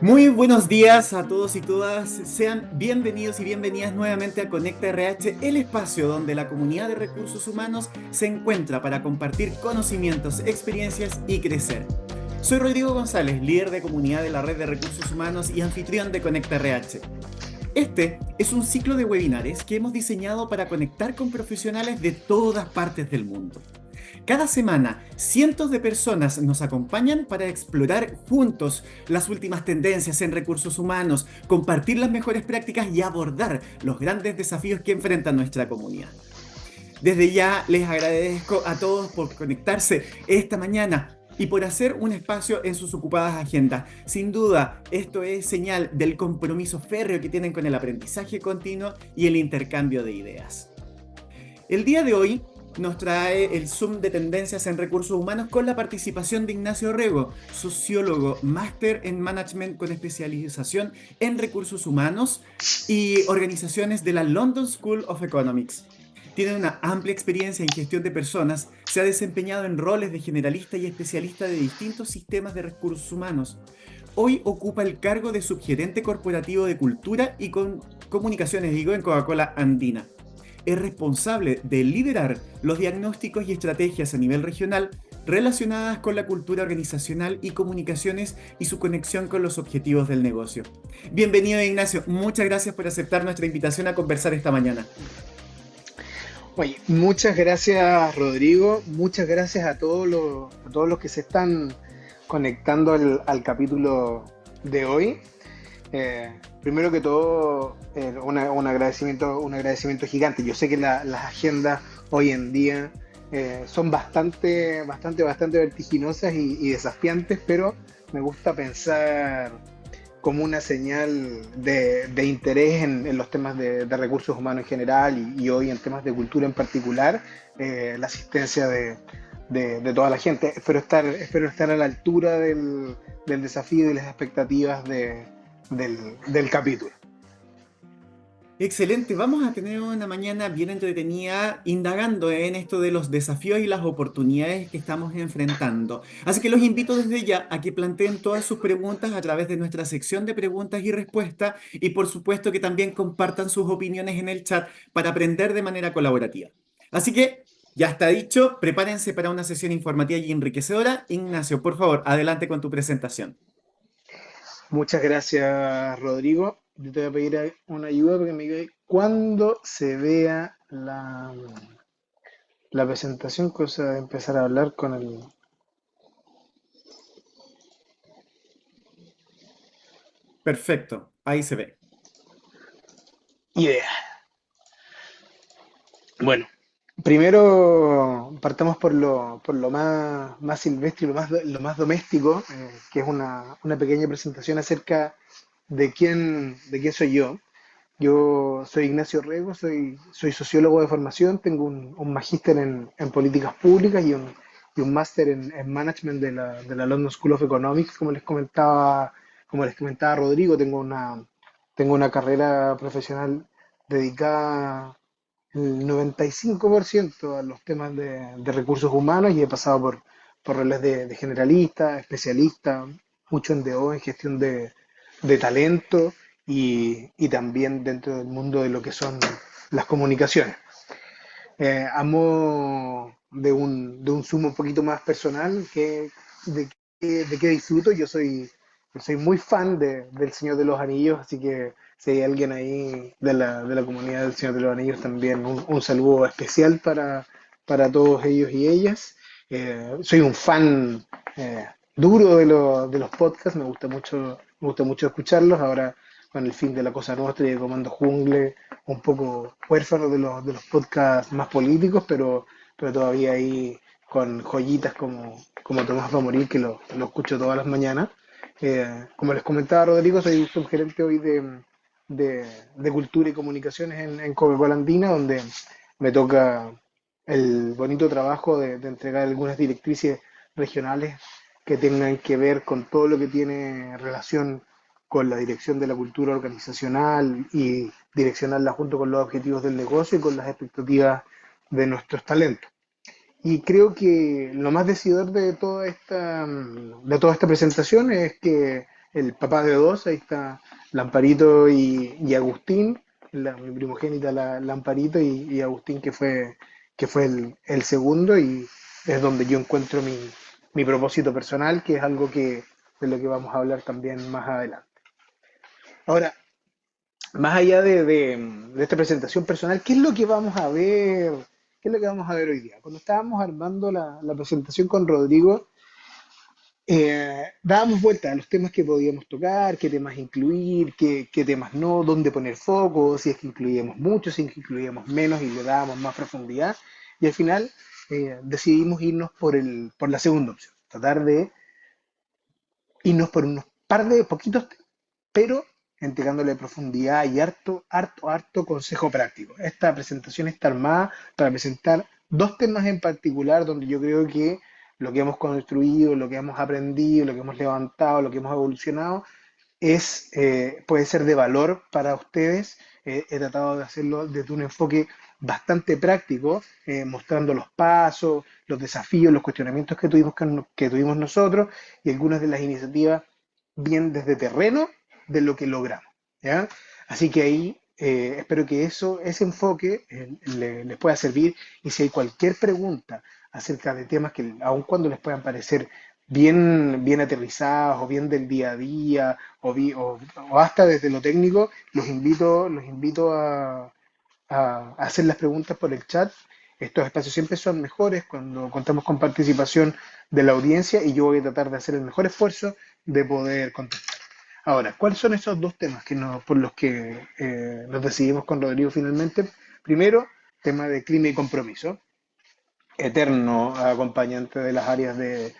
Muy buenos días a todos y todas. Sean bienvenidos y bienvenidas nuevamente a Conecta RH, el espacio donde la comunidad de recursos humanos se encuentra para compartir conocimientos, experiencias y crecer. Soy Rodrigo González, líder de comunidad de la red de recursos humanos y anfitrión de Conecta RH. Este es un ciclo de webinares que hemos diseñado para conectar con profesionales de todas partes del mundo. Cada semana, cientos de personas nos acompañan para explorar juntos las últimas tendencias en recursos humanos, compartir las mejores prácticas y abordar los grandes desafíos que enfrenta nuestra comunidad. Desde ya les agradezco a todos por conectarse esta mañana y por hacer un espacio en sus ocupadas agendas. Sin duda, esto es señal del compromiso férreo que tienen con el aprendizaje continuo y el intercambio de ideas. El día de hoy nos trae el Zoom de Tendencias en Recursos Humanos con la participación de Ignacio Rego, sociólogo, máster en Management con especialización en Recursos Humanos y organizaciones de la London School of Economics. Tiene una amplia experiencia en gestión de personas, se ha desempeñado en roles de generalista y especialista de distintos sistemas de recursos humanos. Hoy ocupa el cargo de subgerente corporativo de cultura y comunicaciones, en Coca-Cola Andina. Es responsable de liderar los diagnósticos y estrategias a nivel regional relacionadas con la cultura organizacional y comunicaciones y su conexión con los objetivos del negocio. Bienvenido, Ignacio. Muchas gracias por aceptar nuestra invitación a conversar esta mañana. Oye, muchas gracias Rodrigo, muchas gracias a todos los que se están conectando al capítulo de hoy. Primero que todo, un agradecimiento gigante. Yo sé que las agendas hoy en día son bastante vertiginosas y desafiantes, pero me gusta pensar como una señal de interés en los temas de recursos humanos en general y hoy en temas de cultura en particular, la asistencia de toda la gente. Espero estar a la altura del desafío y las expectativas del capítulo. Excelente, vamos a tener una mañana bien entretenida indagando en esto de los desafíos y las oportunidades que estamos enfrentando. Así que los invito desde ya a que planteen todas sus preguntas a través de nuestra sección de preguntas y respuestas y por supuesto que también compartan sus opiniones en el chat para aprender de manera colaborativa. Así que ya está dicho, prepárense para una sesión informativa y enriquecedora. Ignacio, por favor, adelante con tu presentación. Muchas gracias, Rodrigo. Yo te voy a pedir una ayuda porque me diga cuando se vea la presentación, cosa de empezar a hablar con el... Perfecto, ahí se ve. idea. Bueno, primero partamos por lo más silvestre y lo más doméstico, que es una pequeña presentación acerca de quién soy yo. Yo soy Ignacio Rego, soy sociólogo de formación, tengo un magíster en políticas públicas y un máster en management de la London School of Economics, como les comentaba Rodrigo, tengo una carrera profesional dedicada el 95% a los temas de recursos humanos y he pasado por roles de generalista, especialista, mucho en DO, en gestión de talento y también dentro del mundo de lo que son las comunicaciones. Amo de un sumo un poquito más personal de qué disfruto. Yo soy muy fan del Señor de los Anillos, así que si hay alguien ahí de la comunidad del Señor de los Anillos, también un saludo especial para todos ellos y ellas. Soy un fan duro de los podcasts, me gusta mucho escucharlos. Ahora, con el fin de la Cosa Nostra y de Comando Jungle, un poco huérfano de los podcasts más políticos, pero todavía ahí con joyitas como Tomás va a morir, que lo escucho todas las mañanas. Como les comentaba Rodrigo, soy subgerente hoy de Cultura y Comunicaciones en Coca-Cola Andina, donde me toca el bonito trabajo de entregar algunas directrices regionales que tengan que ver con todo lo que tiene relación con la dirección de la cultura organizacional y direccionarla junto con los objetivos del negocio y con las expectativas de nuestros talentos. Y creo que lo más decidor de toda esta presentación es que el papá de dos, ahí está Lamparito y Agustín, mi primogénita Lamparito y Agustín que fue el segundo y es donde yo encuentro mi propósito personal, que es algo que de lo que vamos a hablar también más adelante. Ahora, más allá de esta presentación personal, ¿qué es lo que vamos a ver? ¿Qué es lo que vamos a ver hoy día? Cuando estábamos armando la presentación con Rodrigo, dábamos vuelta a los temas que podíamos tocar, qué temas incluir, qué temas no, dónde poner foco, si es que incluíamos mucho, si es que incluíamos menos y le dábamos más profundidad. Y al final decidimos irnos por la segunda opción, tratar de irnos por unos par de poquitos, pero entregándole profundidad y harto consejo práctico. Esta presentación está armada para presentar dos temas en particular donde yo creo que lo que hemos construido, lo que hemos aprendido, lo que hemos levantado, lo que hemos evolucionado, puede ser de valor para ustedes. He tratado de hacerlo desde un enfoque bastante práctico, mostrando los pasos, los desafíos, los cuestionamientos que tuvimos nosotros y algunas de las iniciativas bien desde terreno de lo que logramos. ¿Ya? Así que ahí espero que ese enfoque les pueda servir y si hay cualquier pregunta acerca de temas que aun cuando les puedan parecer bien aterrizados o bien del día a día o hasta desde lo técnico, los invito a hacer las preguntas por el chat. Estos espacios siempre son mejores cuando contamos con participación de la audiencia y yo voy a tratar de hacer el mejor esfuerzo de poder contestar. Ahora, ¿cuáles son esos dos temas por los que nos decidimos con Rodrigo finalmente? Primero, tema de clima y compromiso, eterno acompañante de las áreas de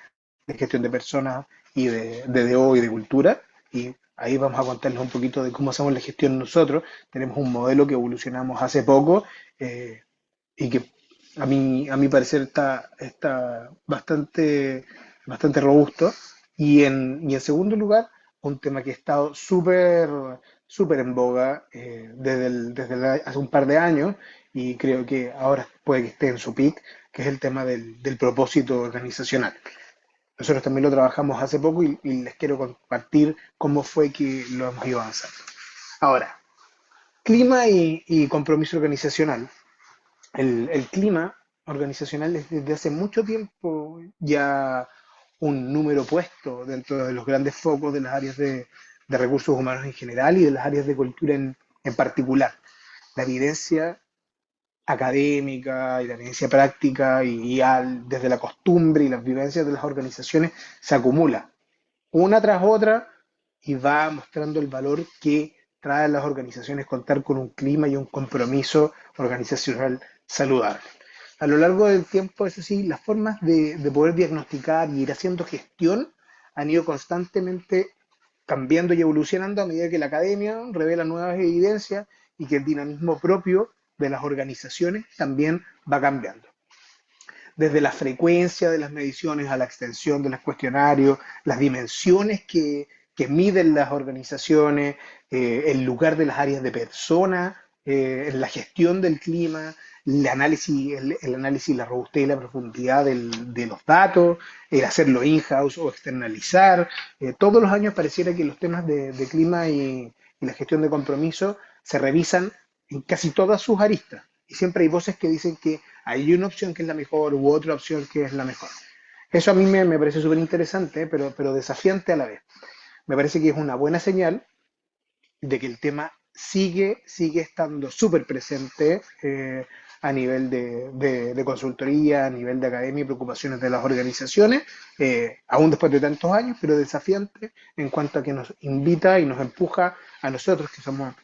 gestión de personas y de DO y de cultura. Y ahí vamos a contarles un poquito de cómo hacemos la gestión nosotros. Tenemos un modelo que evolucionamos hace poco y que a mi parecer está bastante robusto. Y en segundo lugar, un tema que ha estado súper en boga hace un par de años y creo que ahora puede que esté en su peak, que es el tema del propósito organizacional. Nosotros también lo trabajamos hace poco y les quiero compartir cómo fue que lo hemos ido avanzando. Ahora, clima y compromiso organizacional. El clima organizacional es desde hace mucho tiempo ya un número puesto dentro de los grandes focos de las áreas de recursos humanos en general y de las áreas de cultura en particular. La evidencia académica y la evidencia práctica desde la costumbre y las vivencias de las organizaciones se acumula una tras otra y va mostrando el valor que trae a las organizaciones contar con un clima y un compromiso organizacional saludable. A lo largo del tiempo, eso sí, las formas de poder diagnosticar y ir haciendo gestión han ido constantemente cambiando y evolucionando a medida que la academia revela nuevas evidencias y que el dinamismo propio de las organizaciones también va cambiando. Desde la frecuencia de las mediciones a la extensión de los cuestionarios, las dimensiones que miden las organizaciones, el lugar de las áreas de persona, en la gestión del clima, el análisis, la robustez y la profundidad de los datos, el hacerlo in-house o externalizar. Todos los años pareciera que los temas de clima y la gestión de compromiso se revisan en casi todas sus aristas. Y siempre hay voces que dicen que hay una opción que es la mejor u otra opción que es la mejor. Eso a mí me parece súper interesante, pero desafiante a la vez. Me parece que es una buena señal de que el tema sigue estando súper presente a nivel de consultoría, a nivel de academia y preocupaciones de las organizaciones, aún después de tantos años, pero desafiante en cuanto a que nos invita y nos empuja a nosotros, que somos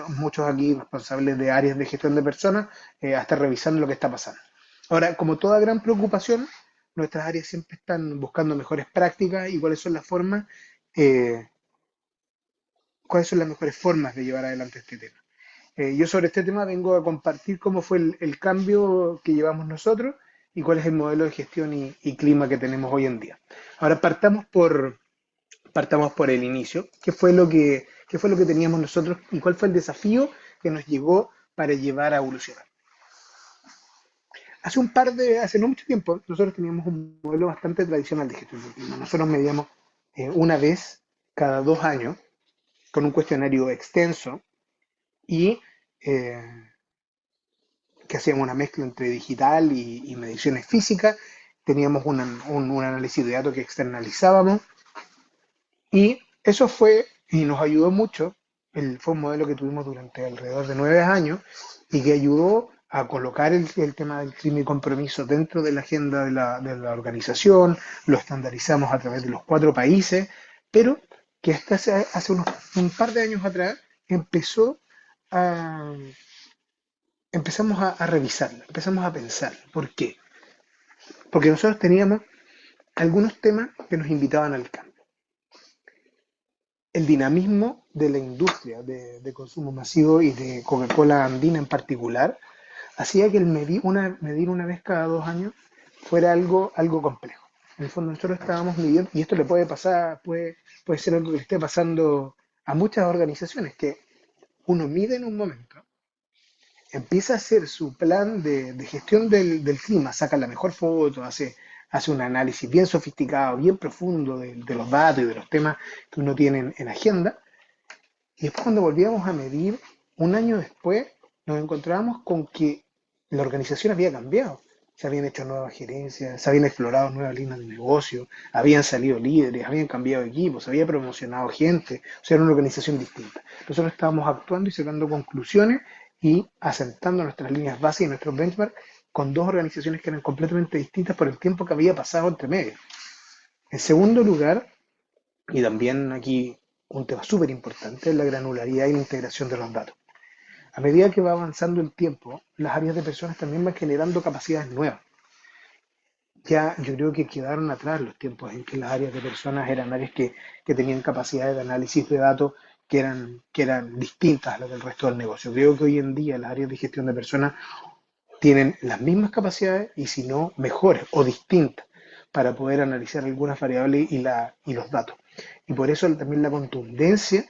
muchos aquí responsables de áreas de gestión de personas, a estar revisando lo que está pasando. Ahora, como toda gran preocupación, nuestras áreas siempre están buscando mejores prácticas y eh, cuáles son las mejores formas de llevar adelante este tema. Yo sobre este tema vengo a compartir cómo fue el cambio que llevamos nosotros y cuál es el modelo de gestión y clima que tenemos hoy en día. Ahora partamos por el inicio. ¿Qué fue lo que teníamos nosotros y cuál fue el desafío que nos llegó para llevar a evolucionar? Hace no mucho tiempo, nosotros teníamos un modelo bastante tradicional de gestión del clima. Nosotros medíamos una vez cada 2 años con un cuestionario extenso y eh, que hacíamos una mezcla entre digital y mediciones físicas. Teníamos un análisis de datos que externalizábamos y eso fue y nos ayudó mucho. Fue un modelo que tuvimos durante alrededor de 9 años y que ayudó a colocar el tema del crimen y compromiso dentro de la agenda de la organización, lo estandarizamos a través de los 4 países, pero que hasta hace un par de años atrás empezó a, empezamos a revisarlo, empezamos a pensar. ¿Por qué? Porque nosotros teníamos algunos temas que nos invitaban al cambio. El dinamismo de la industria de consumo masivo y de Coca-Cola andina en particular hacía que el medir una vez cada 2 años fuera algo complejo. En el fondo nosotros estábamos midiendo, y esto le puede pasar, puede ser algo que le esté pasando a muchas organizaciones, que uno mide en un momento, empieza a hacer su plan de gestión del clima, saca la mejor foto, hace un análisis bien sofisticado, bien profundo de los datos y de los temas que uno tiene en agenda, y después cuando volvíamos a medir, un año después, nos encontrábamos con que la organización había cambiado. Se habían hecho nuevas gerencias, se habían explorado nuevas líneas de negocio, habían salido líderes, habían cambiado equipos, se había promocionado gente, o sea, era una organización distinta. Nosotros estábamos actuando y sacando conclusiones y asentando nuestras líneas básicas y nuestros benchmarks con dos organizaciones que eran completamente distintas por el tiempo que había pasado entre medio. En segundo lugar, y también aquí un tema súper importante, es la granularidad y la integración de los datos. A medida que va avanzando el tiempo, las áreas de personas también van generando capacidades nuevas. Ya yo creo que quedaron atrás los tiempos en que las áreas de personas eran áreas que tenían capacidades de análisis de datos que eran distintas a las del resto del negocio. Creo que hoy en día las áreas de gestión de personas tienen las mismas capacidades y si no mejores o distintas para poder analizar algunas variables y los datos. Y por eso también la contundencia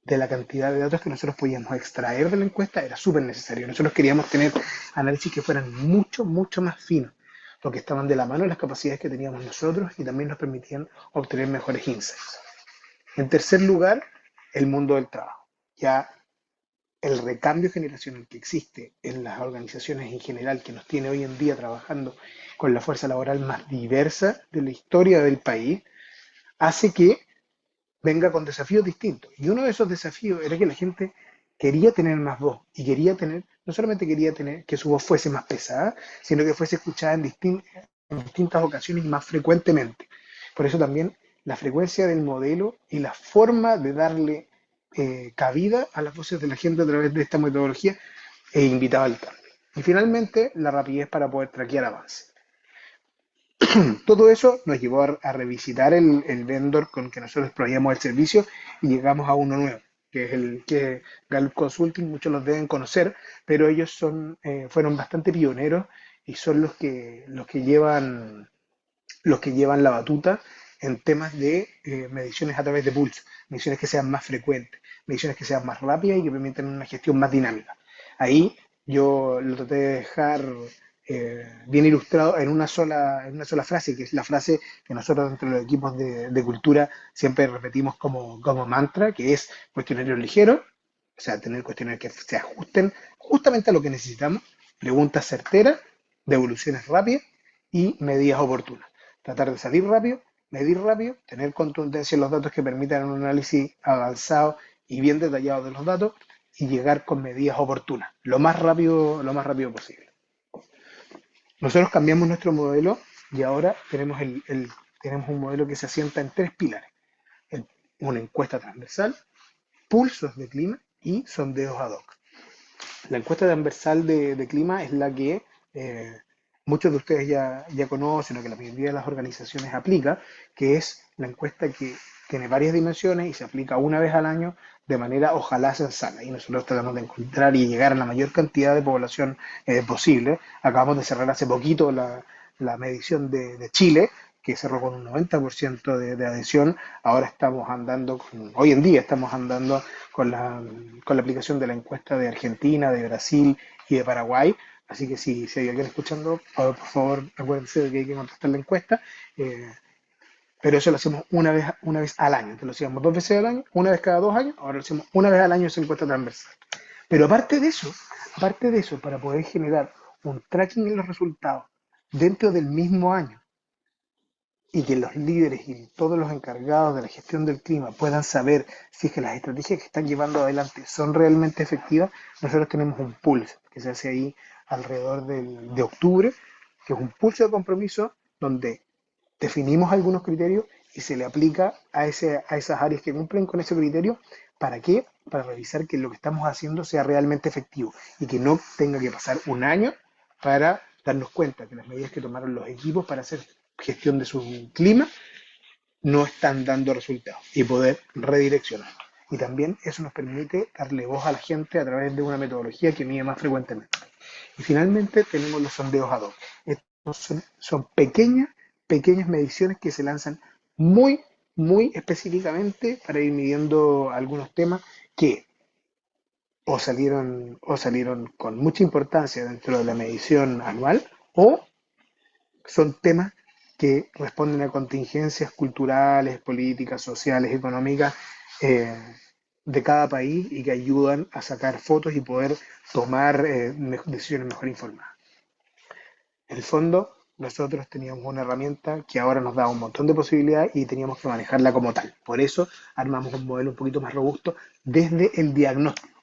de la cantidad de datos que nosotros podíamos extraer de la encuesta era súper necesario. Nosotros queríamos tener análisis que fueran mucho, mucho más finos, porque estaban de la mano de las capacidades que teníamos nosotros y también nos permitían obtener mejores insights. En tercer lugar, el mundo del trabajo. Ya el recambio generacional que existe en las organizaciones en general, que nos tiene hoy en día trabajando con la fuerza laboral más diversa de la historia del país, hace que venga con desafíos distintos. Y uno de esos desafíos era que la gente quería tener más voz y quería tener, no solamente quería tener que su voz fuese más pesada, sino que fuese escuchada en distintas ocasiones y más frecuentemente. Por eso también la frecuencia del modelo y la forma de darle cabida a las voces de la gente a través de esta metodología invitaba al cambio. Y finalmente, la rapidez para poder traquear avances. Todo eso nos llevó a revisitar el vendor con que nosotros proveíamos el servicio y llegamos a uno nuevo, que es el que Gallup Consulting, muchos los deben conocer, pero ellos fueron bastante pioneros y son los que llevan la batuta en temas de mediciones a través de pulso, mediciones que sean más frecuentes, mediciones que sean más rápidas y que permitan una gestión más dinámica. Ahí yo lo traté de dejar bien ilustrado en una sola frase, que es la frase que nosotros dentro de los equipos de cultura siempre repetimos como mantra, que es cuestionarios ligeros, o sea, tener cuestionarios que se ajusten justamente a lo que necesitamos, preguntas certeras, devoluciones rápidas y medidas oportunas. Tratar de salir rápido, medir rápido, tener contundencia en los datos que permitan un análisis avanzado y bien detallado de los datos y llegar con medidas oportunas, lo más rápido posible. Nosotros cambiamos nuestro modelo y ahora tenemos un modelo que se asienta en tres pilares. El- una encuesta transversal, pulsos de clima y sondeos ad hoc. La encuesta transversal de clima es la que muchos de ustedes ya conocen o que la mayoría de las organizaciones aplica, que es la encuesta que tiene varias dimensiones y se aplica una vez al año de manera ojalá sensata. Y nosotros tratamos de encontrar y llegar a la mayor cantidad de población posible. Acabamos de cerrar hace poquito la medición de Chile, que cerró con un 90% de adhesión. Ahora hoy en día estamos andando con la aplicación de la encuesta de Argentina, de Brasil y de Paraguay. Así que si hay alguien escuchando, por favor, acuérdense de que hay que contestar la encuesta. Eh, pero eso lo hacemos una vez al año. Entonces lo hacíamos 2 veces al año, una vez cada 2 años, ahora lo hacemos una vez al año esa encuesta transversal. Pero aparte de eso, para poder generar un tracking en los resultados dentro del mismo año y que los líderes y todos los encargados de la gestión del clima puedan saber si es que las estrategias que están llevando adelante son realmente efectivas, nosotros tenemos un pulse que se hace ahí alrededor de octubre, que es un pulso de compromiso donde definimos algunos criterios y se le aplica a esas áreas que cumplen con ese criterio. ¿Para qué? Para revisar que lo que estamos haciendo sea realmente efectivo y que no tenga que pasar un año para darnos cuenta que las medidas que tomaron los equipos para hacer gestión de su clima no están dando resultados y poder redireccionar. Y también eso nos permite darle voz a la gente a través de una metodología que mide más frecuentemente. Y finalmente tenemos los sondeos ad hoc. Estos son pequeñas mediciones que se lanzan muy específicamente para ir midiendo algunos temas que o salieron con mucha importancia dentro de la medición anual o son temas que responden a contingencias culturales, políticas, sociales, económicas eh, de cada país y que ayudan a sacar fotos y poder tomar decisiones mejor informadas. En el fondo, nosotros teníamos una herramienta que ahora nos da un montón de posibilidades y teníamos que manejarla como tal. Por eso armamos un modelo un poquito más robusto desde el diagnóstico.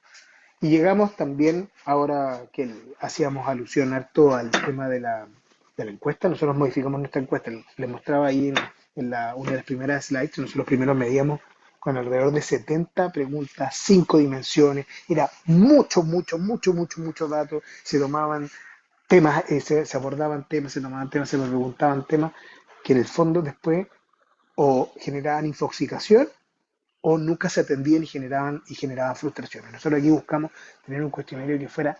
Y llegamos también, ahora que hacíamos alusión harto al tema de la encuesta, nosotros modificamos nuestra encuesta. Les mostraba ahí una de las primeras slides, nosotros primero medíamos con alrededor de 70 preguntas, 5 dimensiones, era mucho dato, se tomaban temas, se abordaban temas, se tomaban temas, se preguntaban temas que en el fondo después o generaban infoxicación o nunca se atendían y generaban frustraciones. Nosotros aquí buscamos tener un cuestionario que fuera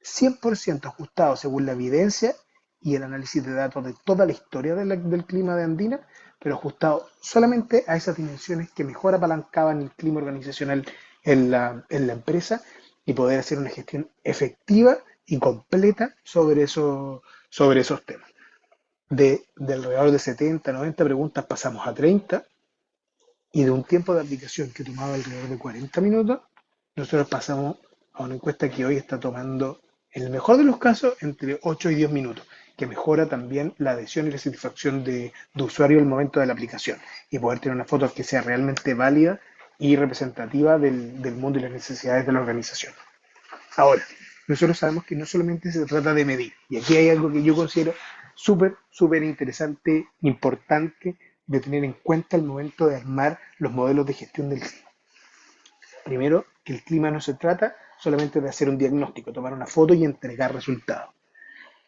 100% ajustado según la evidencia y el análisis de datos de toda la historia del clima de Andina, pero ajustado solamente a esas dimensiones que mejor apalancaban el clima organizacional en la empresa y poder hacer una gestión efectiva y completa sobre esos temas. De alrededor de 70, 90 preguntas pasamos a 30 y de un tiempo de aplicación que tomaba alrededor de 40 minutos, nosotros pasamos a una encuesta que hoy está tomando, en el mejor de los casos, entre 8 y 10 minutos, que mejora también la adhesión y la satisfacción de usuario al momento de la aplicación y poder tener una foto que sea realmente válida y representativa del mundo y las necesidades de la organización. Ahora, nosotros sabemos que no solamente se trata de medir, y aquí hay algo que yo considero súper interesante, importante de tener en cuenta al momento de armar los modelos de gestión del clima. Primero, que el clima no se trata solamente de hacer un diagnóstico, tomar una foto y entregar resultados.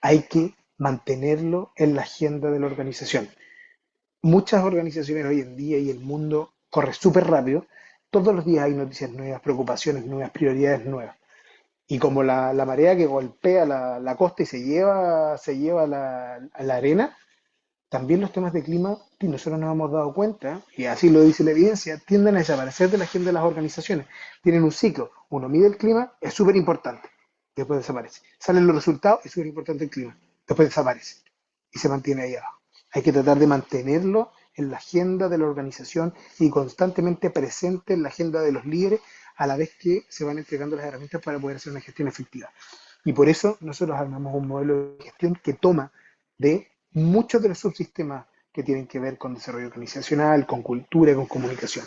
Hay que mantenerlo en la agenda de la organización. Muchas organizaciones hoy en día y el mundo corre súper rápido, todos los días hay noticias nuevas, preocupaciones nuevas, prioridades nuevas. Y como la marea que golpea la costa y se lleva la arena, también los temas de clima, y nosotros nos hemos dado cuenta, y así lo dice la evidencia, tienden a desaparecer de la agenda de las organizaciones. Tienen un ciclo, uno mide el clima, es súper importante, después desaparece. Salen los resultados, es súper importante el clima, después desaparece y se mantiene ahí abajo. Hay que tratar de mantenerlo en la agenda de la organización y constantemente presente en la agenda de los líderes a la vez que se van entregando las herramientas para poder hacer una gestión efectiva. Y por eso nosotros armamos un modelo de gestión que toma de muchos de los subsistemas que tienen que ver con desarrollo organizacional, con cultura, con comunicación.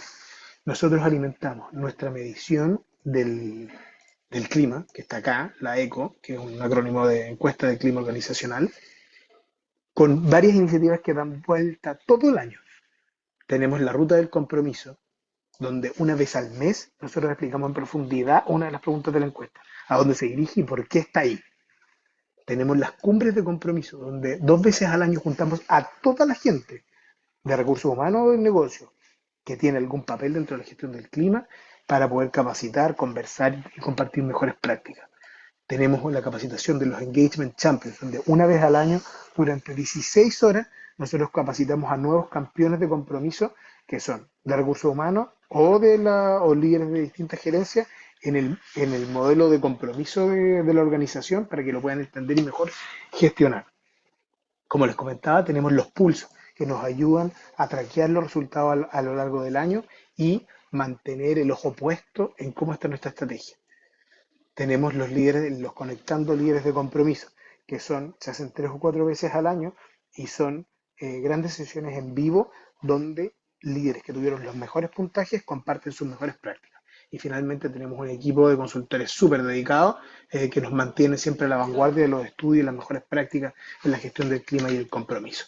Nosotros alimentamos nuestra medición del clima, que está acá, la ECO, que es un acrónimo de encuesta de clima organizacional, con varias iniciativas que dan vuelta todo el año. Tenemos la ruta del compromiso, donde una vez al mes nosotros explicamos en profundidad una de las preguntas de la encuesta, a dónde se dirige y por qué está ahí. Tenemos las cumbres de compromiso, donde 2 veces al año juntamos a toda la gente de recursos humanos o del negocio que tiene algún papel dentro de la gestión del clima para poder capacitar, conversar y compartir mejores prácticas. Tenemos la capacitación de los Engagement Champions, donde una vez al año, durante 16 horas, nosotros capacitamos a nuevos campeones de compromiso que son de recursos humanos o líderes de distintas gerencias en el modelo de compromiso de la organización para que lo puedan entender y mejor gestionar. Como les comentaba, tenemos los pulsos, que nos ayudan a traquear los resultados a lo largo del año y mantener el ojo puesto en cómo está nuestra estrategia. Tenemos los líderes, los conectando líderes de compromiso, que se hacen 3 o 4 veces al año y son grandes sesiones en vivo donde líderes que tuvieron los mejores puntajes comparten sus mejores prácticas. Y finalmente tenemos un equipo de consultores súper dedicados que nos mantiene siempre a la vanguardia de los estudios y las mejores prácticas en la gestión del clima y el compromiso.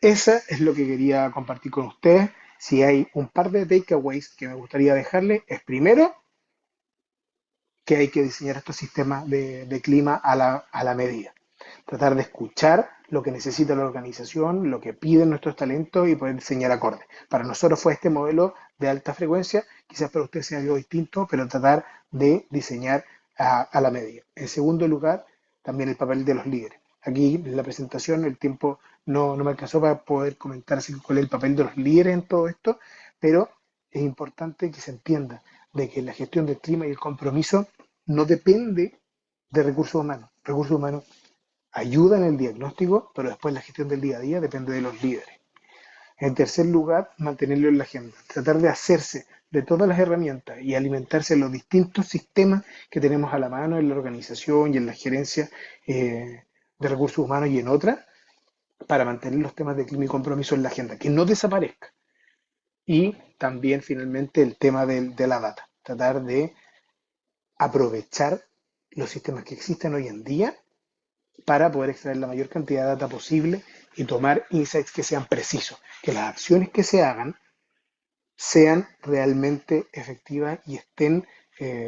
Esa es lo que quería compartir con ustedes. Si hay un par de takeaways que me gustaría dejarles, es primero que hay que diseñar estos sistemas de clima a la medida. Tratar de escuchar lo que necesita la organización, lo que piden nuestros talentos y poder diseñar acordes. Para nosotros fue este modelo de alta frecuencia, quizás para ustedes sea algo distinto, pero tratar de diseñar a la medida. En segundo lugar, también el papel de los líderes. Aquí en la presentación el tiempo no me alcanzó para poder comentar así cuál es el papel de los líderes en todo esto, pero es importante que se entienda de que la gestión del clima y el compromiso no depende de recursos humanos. Recursos humanos ayudan en el diagnóstico, pero después la gestión del día a día depende de los líderes. En tercer lugar, mantenerlo en la agenda. Tratar de hacerse de todas las herramientas y alimentarse de los distintos sistemas que tenemos a la mano en la organización y en la gerencia de recursos humanos y en otras, para mantener los temas de clima y compromiso en la agenda, que no desaparezca. Y también finalmente el tema de la data. Tratar de aprovechar los sistemas que existen hoy en día para poder extraer la mayor cantidad de data posible y tomar insights que sean precisos, que las acciones que se hagan sean realmente efectivas y estén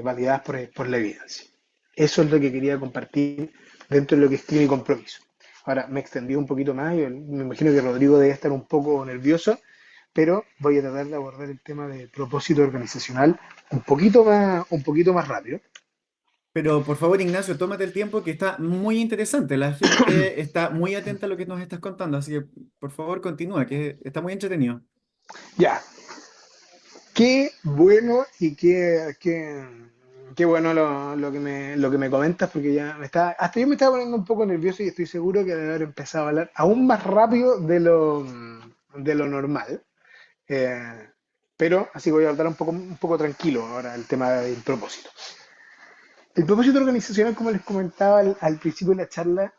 validadas por la evidencia. Eso es lo que quería compartir dentro de lo que es clima y compromiso. Ahora me extendí un poquito más y me imagino que Rodrigo debe estar un poco nervioso, pero voy a tratar de abordar el tema de propósito organizacional un poquito más rápido. Pero por favor, Ignacio, tómate el tiempo que está muy interesante. La gente está muy atenta a lo que nos estás contando, así que por favor continúa, que está muy entretenido. Ya, qué bueno y qué bueno lo que me comentas, porque hasta yo me estaba poniendo un poco nervioso y estoy seguro que debe haber empezado a hablar aún más rápido de lo normal. Eh, pero así voy a hablar un poco tranquilo ahora el tema del propósito. El propósito organizacional, como les comentaba al principio de la charla,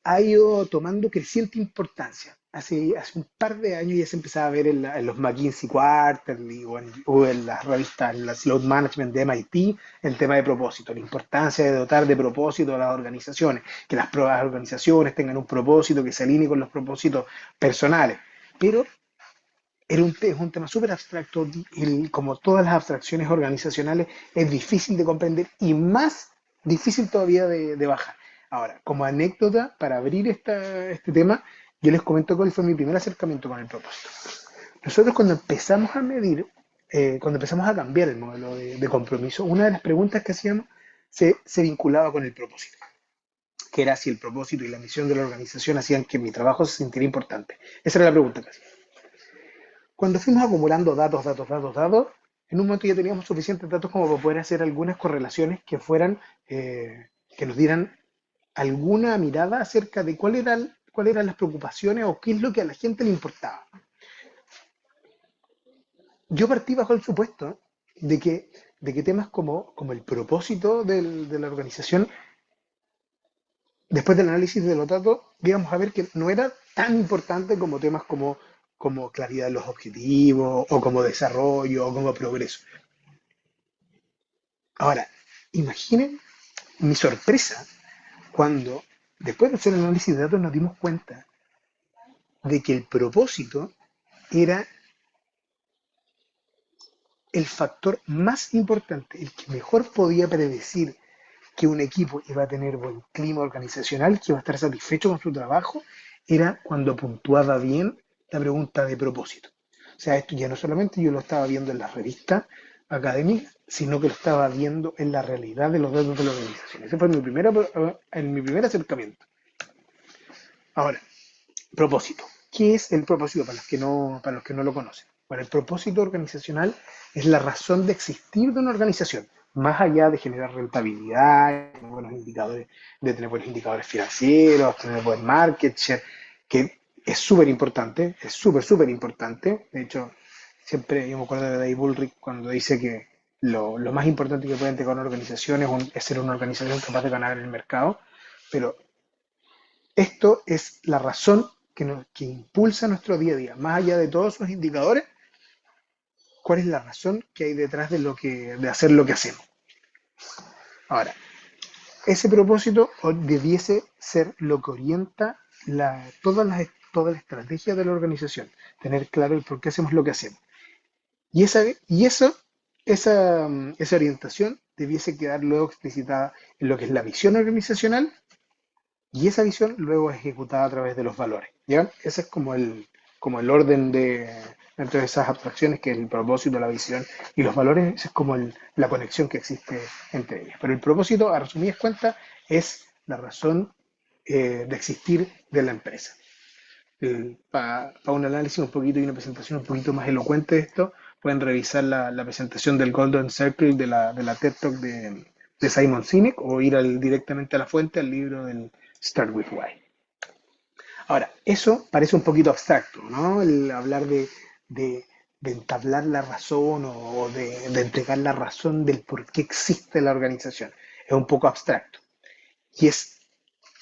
ha ido tomando creciente importancia. Hace un par de años ya se empezaba a ver en los McKinsey Quarterly o en las revistas, en la Slow Management de MIT, el tema de propósito, la importancia de dotar de propósito a las organizaciones, que las propias organizaciones tengan un propósito que se alinee con los propósitos personales. Pero es un tema súper abstracto y como todas las abstracciones organizacionales es difícil de comprender y más difícil todavía de bajar. Ahora, como anécdota para abrir este tema, yo les comento cuál fue mi primer acercamiento con el propósito. Nosotros cuando empezamos a medir, cuando empezamos a cambiar el modelo de compromiso, una de las preguntas que hacíamos se vinculaba con el propósito, que era si el propósito y la misión de la organización hacían que mi trabajo se sintiera importante. Esa era la pregunta que hacíamos. Cuando fuimos acumulando datos, en un momento ya teníamos suficientes datos como para poder hacer algunas correlaciones que fueran, que nos dieran alguna mirada acerca de cuáles eran las preocupaciones o qué es lo que a la gente le importaba. Yo partí bajo el supuesto de que temas como el propósito de la organización, después del análisis de los datos, íbamos a ver que no era tan importante como temas como claridad de los objetivos, o como desarrollo, o como progreso. Ahora, imaginen mi sorpresa cuando, después de hacer el análisis de datos, nos dimos cuenta de que el propósito era el factor más importante, el que mejor podía predecir que un equipo iba a tener buen clima organizacional, que iba a estar satisfecho con su trabajo, era cuando puntuaba bien la pregunta de propósito. O sea, esto ya no solamente yo lo estaba viendo en las revistas académicas, sino que lo estaba viendo en la realidad de los datos de la organización. Ese fue mi primer acercamiento. Ahora, propósito. ¿Qué es el propósito para los que no lo conocen? Bueno, el propósito organizacional es la razón de existir de una organización, más allá de generar rentabilidad, de tener buenos indicadores financieros, tener buen market share, que es súper importante, es súper, súper importante. De hecho, siempre yo me acuerdo de Dave Bullrich cuando dice que lo más importante que pueden tener una organización es ser una organización capaz de ganar en el mercado, pero esto es la razón que impulsa nuestro día a día. Más allá de todos esos indicadores, ¿cuál es la razón que hay detrás de hacer lo que hacemos? Ahora, ese propósito debiese ser lo que orienta toda la estrategia de la organización, tener claro el por qué hacemos lo que hacemos. Esa orientación debiese quedar luego explicitada en lo que es la visión organizacional y esa visión luego es ejecutada a través de los valores. ¿Ya? Ese es como el orden dentro de esas abstracciones, que es el propósito, la visión y los valores, esa es como la conexión que existe entre ellas. Pero el propósito, a resumidas cuentas, es la razón de existir de la empresa. Para un análisis un poquito y una presentación un poquito más elocuente de esto, pueden revisar la presentación del Golden Circle de la TED Talk de Simon Sinek o ir directamente a la fuente, al libro del Start With Why. Ahora, eso parece un poquito abstracto, ¿no? El hablar de entablar la razón o de entregar la razón del por qué existe la organización. Es un poco abstracto. Y es,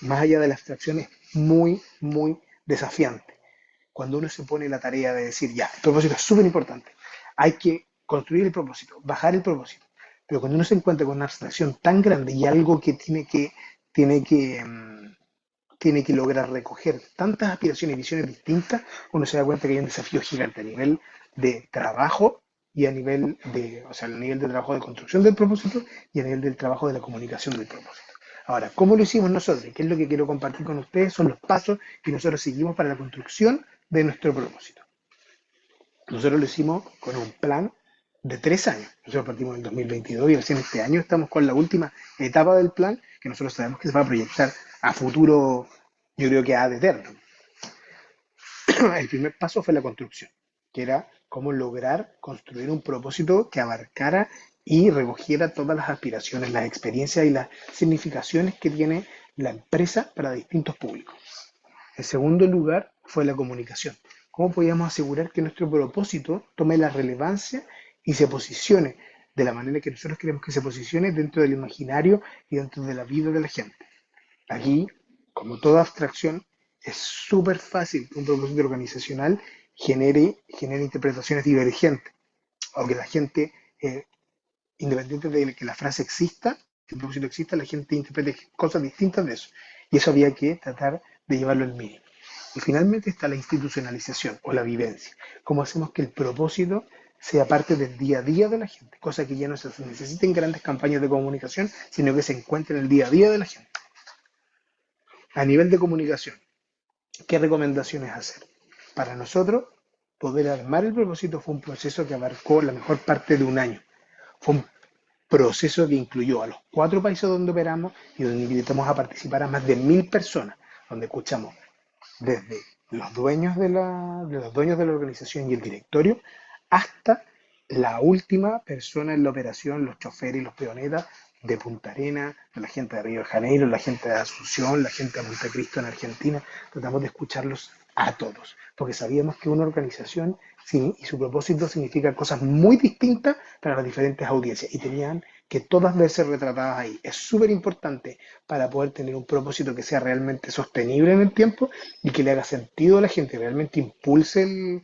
más allá de la abstracción, es muy, muy desafiante. Cuando uno se pone la tarea de decir, ya, el propósito es súper importante, hay que construir el propósito, bajar el propósito. Pero cuando uno se encuentra con una abstracción tan grande y algo que tiene que, mm, tiene que lograr recoger tantas aspiraciones y visiones distintas, uno se da cuenta que hay un desafío gigante a nivel de trabajo y a nivel o sea, a nivel de trabajo de construcción del propósito y a nivel del trabajo de la comunicación del propósito. Ahora, ¿cómo lo hicimos nosotros? ¿Qué es lo que quiero compartir con ustedes? Son los pasos que nosotros seguimos para la construcción de nuestro propósito. Nosotros lo hicimos con un plan de 3 años. Nosotros partimos en el 2022 y recién este año estamos con la última etapa del plan que nosotros sabemos que se va a proyectar a futuro, yo creo que ad eterno. El primer paso fue la construcción, que era cómo lograr construir un propósito que abarcara y recogiera todas las aspiraciones, las experiencias y las significaciones que tiene la empresa para distintos públicos. En segundo lugar, fue la comunicación. ¿Cómo podíamos asegurar que nuestro propósito tome la relevancia y se posicione de la manera que nosotros queremos que se posicione dentro del imaginario y dentro de la vida de la gente? Aquí, como toda abstracción, es súper fácil que un propósito organizacional genere interpretaciones divergentes, o que la gente, independiente de que la frase exista, que el propósito exista, la gente interprete cosas distintas de eso. Y eso había que tratar de llevarlo al mínimo. Y finalmente está la institucionalización o la vivencia. ¿Cómo hacemos que el propósito sea parte del día a día de la gente? Cosa que ya no se necesita en grandes campañas de comunicación, sino que se encuentra en el día a día de la gente. A nivel de comunicación, ¿qué recomendaciones hacer? Para nosotros, poder armar el propósito fue un proceso que abarcó la mejor parte de un año. Fue un proceso que incluyó a los 4 países donde operamos y donde invitamos a participar a más de 1000 personas, donde escuchamos desde los dueños de la organización y el directorio hasta la última persona en la operación, los choferes y los peonetas de Punta Arenas, de la gente de Río de Janeiro, la gente de Asunción, la gente de Montecristo en Argentina. Tratamos de escucharlos a todos, porque sabíamos que una organización y su propósito significa cosas muy distintas para las diferentes audiencias y tenían que todas verse retratadas ahí. Es súper importante para poder tener un propósito que sea realmente sostenible en el tiempo y que le haga sentido a la gente, realmente impulse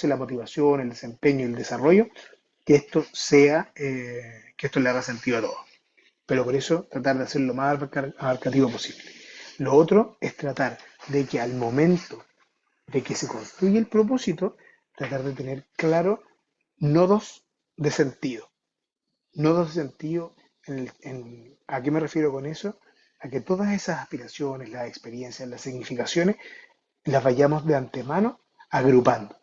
la motivación, el desempeño y el desarrollo, que esto le haga sentido a todos. Pero por eso tratar de hacerlo lo más abarcativo posible. Lo otro es tratar de que al momento de que se construye el propósito, tratar de tener claro nodos de sentido. Nodos de sentido, ¿a qué me refiero con eso? A que todas esas aspiraciones, las experiencias, las significaciones, las vayamos de antemano agrupando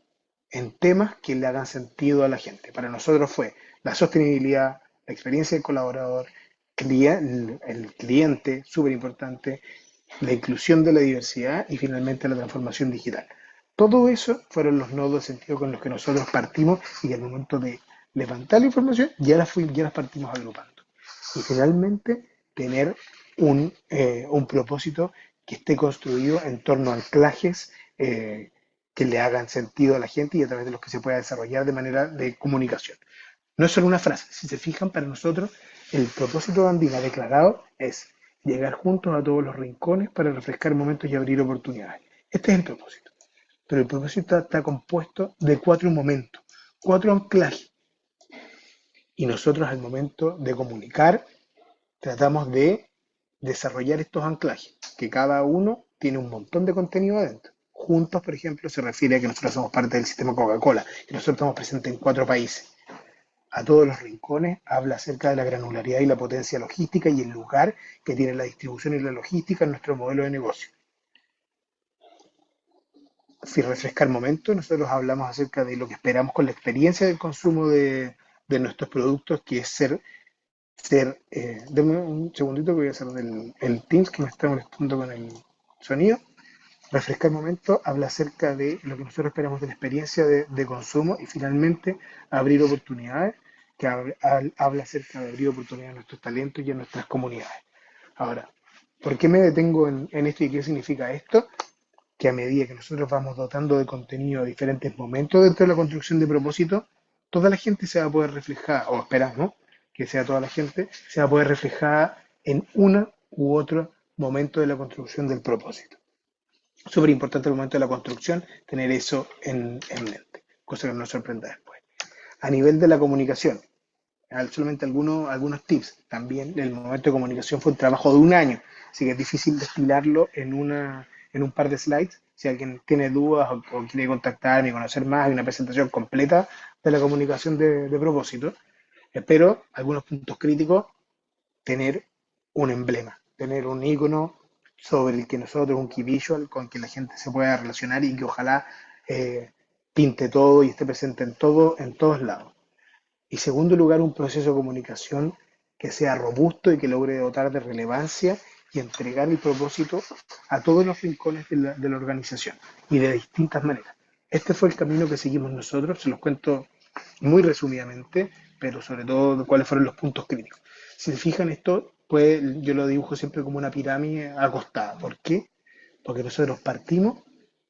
en temas que le hagan sentido a la gente. Para nosotros fue la sostenibilidad, la experiencia del colaborador, el cliente, súper importante, la inclusión de la diversidad y finalmente la transformación digital. Todo eso fueron los nodos de sentido con los que nosotros partimos y al momento de levantar la información ya las partimos agrupando. Y finalmente tener un propósito que esté construido en torno a anclajes eh, que le hagan sentido a la gente y a través de los que se pueda desarrollar de manera de comunicación. No es solo una frase, si se fijan, para nosotros el propósito de Andina declarado es llegar juntos a todos los rincones para refrescar momentos y abrir oportunidades. Este es el propósito. Pero el propósito está compuesto de cuatro momentos, cuatro anclajes. Y nosotros al momento de comunicar tratamos de desarrollar estos anclajes, que cada uno tiene un montón de contenido adentro. Juntos, por ejemplo, se refiere a que nosotros somos parte del sistema Coca-Cola, que nosotros estamos presentes en 4 países. A todos los rincones habla acerca de la granularidad y la potencia logística y el lugar que tiene la distribución y la logística en nuestro modelo de negocio. Si refrescar momentos, nosotros hablamos acerca de lo que esperamos con la experiencia del consumo de nuestros productos, que es denme un segundito que voy a hacer el Teams que me está molestando con el sonido. Refrescar momento habla acerca de lo que nosotros esperamos de la experiencia de consumo y finalmente abrir oportunidades, que habla acerca de abrir oportunidades a nuestros talentos y a nuestras comunidades. Ahora, ¿por qué me detengo en esto y qué significa esto? Que a medida que nosotros vamos dotando de contenido a diferentes momentos dentro de la construcción de propósito, toda la gente se va a poder reflejar, o esperamos que sea toda la gente, se va a poder reflejar en una u otro momento de la construcción del propósito. Súper importante el momento de la construcción, tener eso en mente, cosa que nos sorprenda después. A nivel de la comunicación, solamente algunos tips. También el momento de comunicación fue un trabajo de un año, así que es difícil destilarlo en un par de slides. Si alguien tiene dudas o quiere contactarme y conocer más, hay una presentación completa de la comunicación de propósito. Espero algunos puntos críticos, tener un emblema, tener un icono sobre el que nosotros, un key visual con que la gente se pueda relacionar y que ojalá eh, pinte todo y esté presente en todos lados. Y segundo lugar, un proceso de comunicación que sea robusto y que logre dotar de relevancia y entregar el propósito a todos los rincones de la organización y de distintas maneras. Este fue el camino que seguimos nosotros, se los cuento muy resumidamente, pero sobre todo cuáles fueron los puntos críticos. Si se fijan esto, pues yo lo dibujo siempre como una pirámide acostada. ¿Por qué? Porque nosotros partimos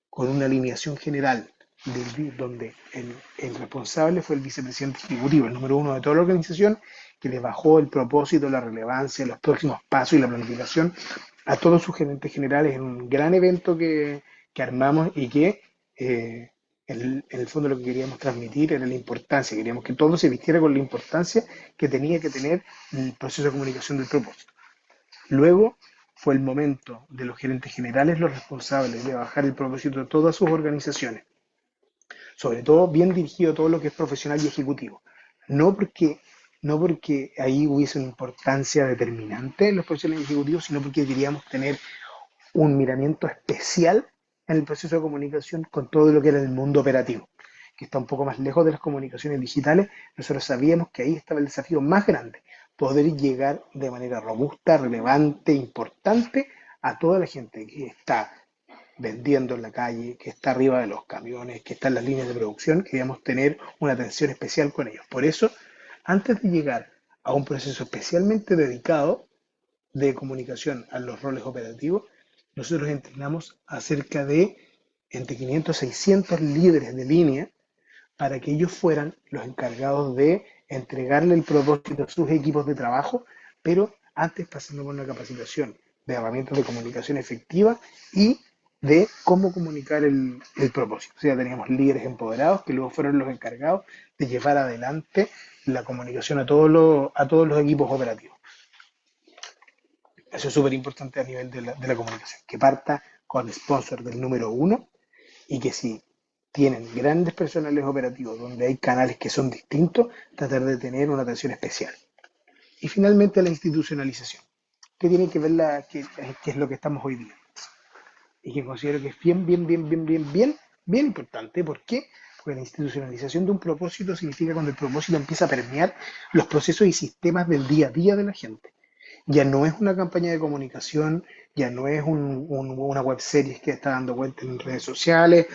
con una alineación general donde el responsable fue el vicepresidente ejecutivo, el número uno de toda la organización, que le bajó el propósito, la relevancia, los próximos pasos y la planificación a todos sus gerentes generales en un gran evento que armamos y que en el fondo lo que queríamos transmitir era la importancia, queríamos que todo se vistiera con la importancia que tenía que tener el proceso de comunicación del propósito. Luego fue el momento de los gerentes generales, los responsables de bajar el propósito de todas sus organizaciones, sobre todo bien dirigido a todo lo que es profesional y ejecutivo. No porque, no porque ahí hubiese una importancia determinante en los profesionales ejecutivos, sino porque queríamos tener un miramiento especial en el proceso de comunicación con todo lo que era el mundo operativo, que está un poco más lejos de las comunicaciones digitales. Nosotros sabíamos que ahí estaba el desafío más grande, poder llegar de manera robusta, relevante, importante a toda la gente que está vendiendo en la calle, que está arriba de los camiones, que está en las líneas de producción. Queríamos tener una atención especial con ellos. Por eso, antes de llegar a un proceso especialmente dedicado de comunicación a los roles operativos, nosotros entrenamos a cerca de entre 500 y 600 líderes de línea para que ellos fueran los encargados de entregarle el propósito a sus equipos de trabajo, pero antes pasando por una capacitación de herramientas de comunicación efectiva y de cómo comunicar el propósito. O sea, teníamos líderes empoderados que luego fueron los encargados de llevar adelante la comunicación a todos los equipos operativos. Eso es súper importante a nivel de la comunicación, que parta con sponsor del número uno y que si tienen grandes personales operativos donde hay canales que son distintos, tratar de tener una atención especial. Y finalmente la institucionalización, que tiene que ver qué es lo que estamos hoy día. Y que considero que es bien importante. ¿Por qué? Porque la institucionalización de un propósito significa cuando el propósito empieza a permear los procesos y sistemas del día a día de la gente. Ya no es una campaña de comunicación, ya no es una web series que está dando vueltas en redes sociales,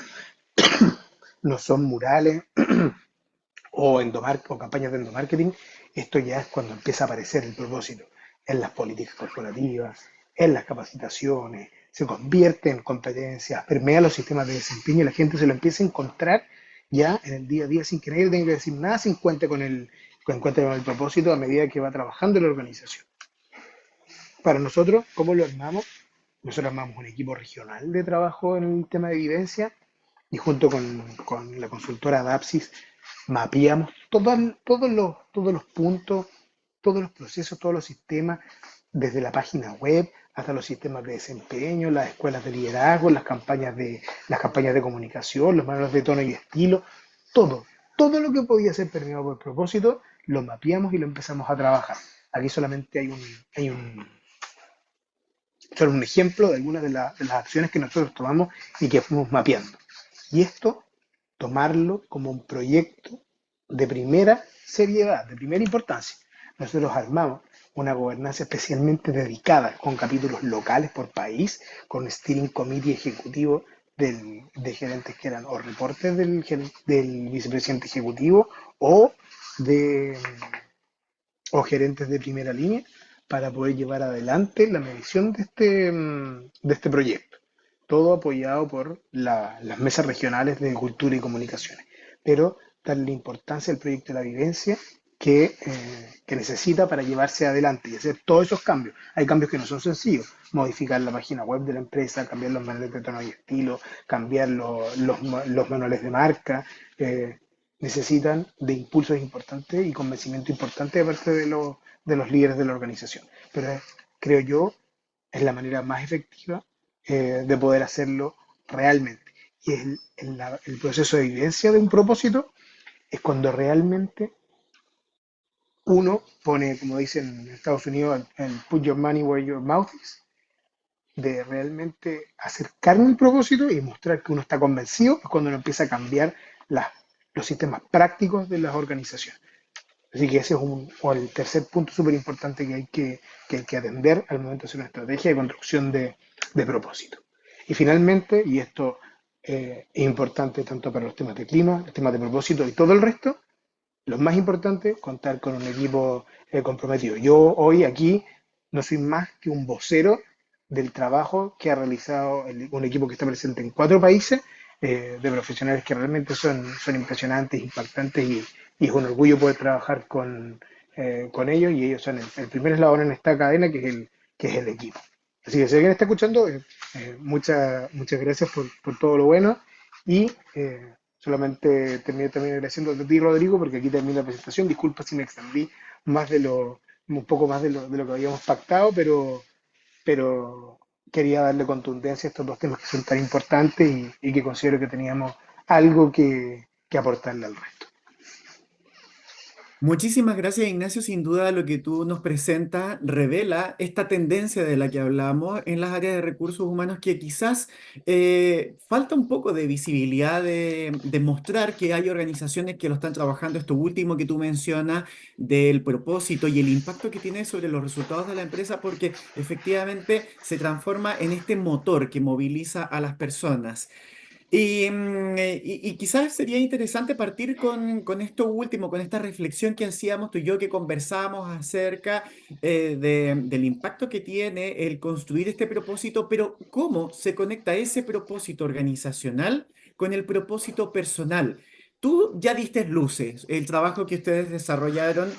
no son murales o campañas de endomarketing. Esto ya es cuando empieza a aparecer el propósito en las políticas corporativas, en las capacitaciones, se convierte en competencias, permea los sistemas de desempeño y la gente se lo empieza a encontrar ya en el día a día sin que nadie tenga que decir nada, sin cuenta con el propósito a medida que va trabajando la organización. Para nosotros, ¿cómo lo armamos? Nosotros armamos un equipo regional de trabajo en el tema de vivencia y junto con la consultora Adapsis mapeamos todos los puntos, todos los procesos, todos los sistemas, desde la página web hasta los sistemas de desempeño, las escuelas de liderazgo, las campañas de comunicación, los manuales de tono y estilo, todo, todo lo que podía ser permeado por propósito, lo mapeamos y lo empezamos a trabajar. Aquí solamente solo un ejemplo de algunas de las acciones que nosotros tomamos y que fuimos mapeando. Y esto, tomarlo como un proyecto de primera seriedad, de primera importancia. Nosotros armamos una gobernanza especialmente dedicada, con capítulos locales por país, con steering committee ejecutivo de gerentes que eran o reportes del vicepresidente ejecutivo o, de, o gerentes de primera línea para poder llevar adelante la medición de este proyecto. Todo apoyado por las mesas regionales de cultura y comunicaciones. Pero darle importancia al proyecto de la vivencia que necesita para llevarse adelante y hacer todos esos cambios. Hay cambios que no son sencillos. Modificar la página web de la empresa, cambiar los manuales de tono y estilo, cambiar los manuales de marca. Necesitan de impulsos importantes y convencimiento importante de parte de los líderes de la organización. Pero creo yo, es la manera más efectiva de poder hacerlo realmente. Y el proceso de vivencia de un propósito es cuando realmente uno pone, como dicen en Estados Unidos, el put your money where your mouth is, de realmente acercarme al propósito y mostrar que uno está convencido, es cuando uno empieza a cambiar las, los sistemas prácticos de las organizaciones. Así que ese es o el tercer punto súper importante que hay que atender al momento de hacer una estrategia de construcción de propósito. Y finalmente, y esto es importante tanto para los temas de clima, los temas de propósito y todo el resto, lo más importante, contar con un equipo comprometido. Yo hoy aquí no soy más que un vocero del trabajo que ha realizado un equipo que está presente en 4 países, de profesionales que realmente son impresionantes, impactantes y es un orgullo poder trabajar con ellos y ellos son el primer eslabón en esta cadena que es el equipo. Así que si alguien está escuchando, muchas gracias por todo lo bueno y solamente termino también agradeciendo a ti, Rodrigo, porque aquí termina la presentación. Disculpa si me extendí un poco más de lo que habíamos pactado, pero quería darle contundencia a estos dos temas que son tan importantes y que considero que teníamos algo que aportarle al resto. Muchísimas gracias, Ignacio. Sin duda, lo que tú nos presentas revela esta tendencia de la que hablamos en las áreas de recursos humanos que quizás falta un poco de visibilidad de mostrar que hay organizaciones que lo están trabajando. Esto último que tú mencionas del propósito y el impacto que tiene sobre los resultados de la empresa, porque efectivamente se transforma en este motor que moviliza a las personas. Y quizás sería interesante partir con esto último, con esta reflexión que hacíamos tú y yo, que conversábamos acerca del impacto que tiene el construir este propósito, pero cómo se conecta ese propósito organizacional con el propósito personal. Tú ya diste luces, el trabajo que ustedes desarrollaron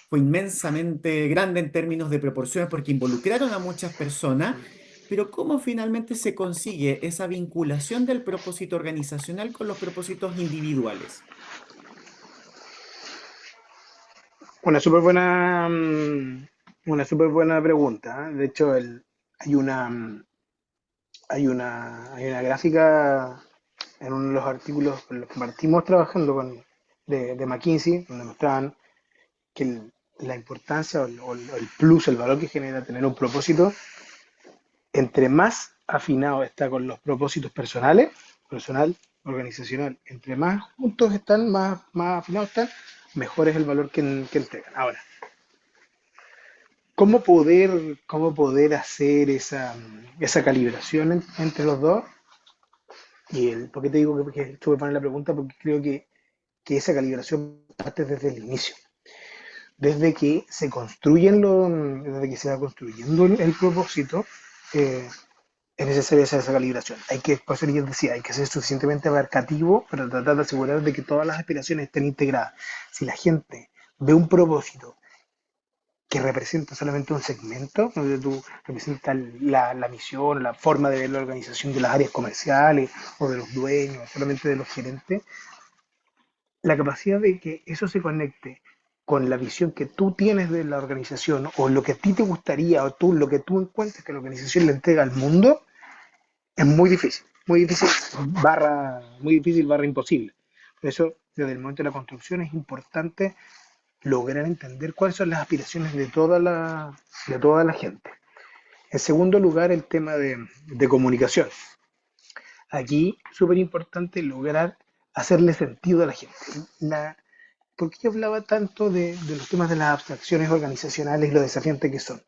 fue inmensamente grande en términos de proporciones porque involucraron a muchas personas. Pero ¿cómo finalmente se consigue esa vinculación del propósito organizacional con los propósitos individuales? Una súper buena, una súper buena pregunta. ¿Eh? De hecho, hay hay una gráfica en uno de los artículos con los que partimos trabajando de McKinsey, donde mostraban que la importancia o el plus, el valor que genera tener un propósito, entre más afinado está con los propósitos personales, personal, organizacional, entre más juntos están, más afinados están, mejor es el valor que entregan. Ahora, cómo poder hacer esa calibración entre los dos? ¿Por qué te digo que estuve poniendo la pregunta? Porque creo que esa calibración parte desde el inicio. Desde que se va construyendo el propósito, eh, es necesario hacer esa calibración. Hay que, por eso yo decía, hay que ser suficientemente abarcativo para tratar de asegurar de que todas las aspiraciones estén integradas. Si la gente ve un propósito que representa solamente un segmento, donde tú representas la misión, la forma de ver la organización de las áreas comerciales o de los dueños, solamente de los gerentes, la capacidad de que eso se conecte con la visión que tú tienes de la organización o lo que a ti te gustaría o tú lo que tú encuentres que la organización le entrega al mundo es muy difícil muy difícil barra imposible. Por eso, desde el momento de la construcción es importante lograr entender cuáles son las aspiraciones de toda la gente. En segundo lugar, el tema de comunicación. Aquí, súper importante lograr hacerle sentido a la gente. ¿Por qué yo hablaba tanto de los temas de las abstracciones organizacionales y lo desafiantes que son?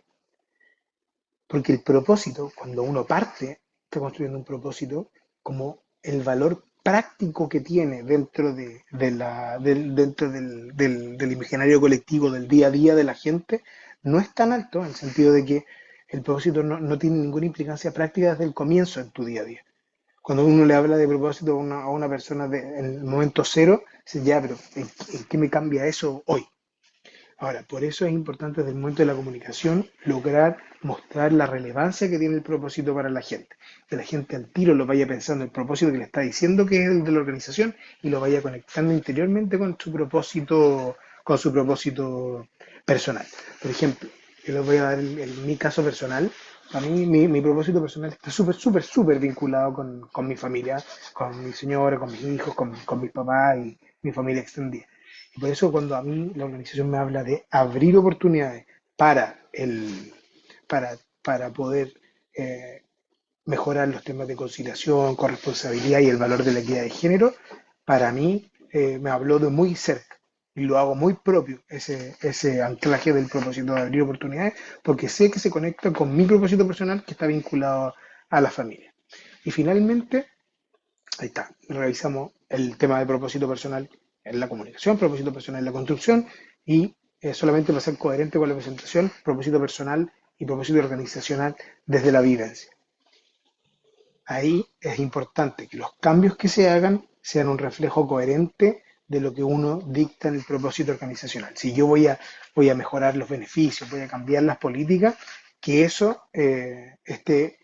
Porque el propósito, cuando uno parte, está construyendo un propósito como el valor práctico que tiene dentro del imaginario colectivo, del día a día de la gente, no es tan alto en el sentido de que el propósito no tiene ninguna implicancia práctica desde el comienzo en tu día a día. Cuando uno le habla de propósito a una persona en el momento cero, dice, ya, pero ¿en qué me cambia eso hoy? Ahora, por eso es importante desde el momento de la comunicación lograr mostrar la relevancia que tiene el propósito para la gente. Que la gente al tiro lo vaya pensando el propósito que le está diciendo que es el de la organización y lo vaya conectando interiormente con su propósito personal. Por ejemplo, yo les voy a dar mi caso personal. A mí mi propósito personal está súper vinculado con mi familia, con mi señora, con mis hijos, con mis papás y mi familia extendida. Y por eso cuando a mí la organización me habla de abrir oportunidades para, el, para poder eh, mejorar los temas de conciliación, corresponsabilidad y el valor de la equidad de género, para mí me habló de muy cerca. Y lo hago muy propio, ese anclaje del propósito de abrir oportunidades, porque sé que se conecta con mi propósito personal que está vinculado a la familia. Y finalmente, ahí está, revisamos el tema de propósito personal en la comunicación, propósito personal en la construcción y solamente para ser coherente con la presentación, propósito personal y propósito organizacional desde la vivencia. Ahí es importante que los cambios que se hagan sean un reflejo coherente de lo que uno dicta en el propósito organizacional. Si yo voy a mejorar los beneficios, voy a cambiar las políticas, que eso que esté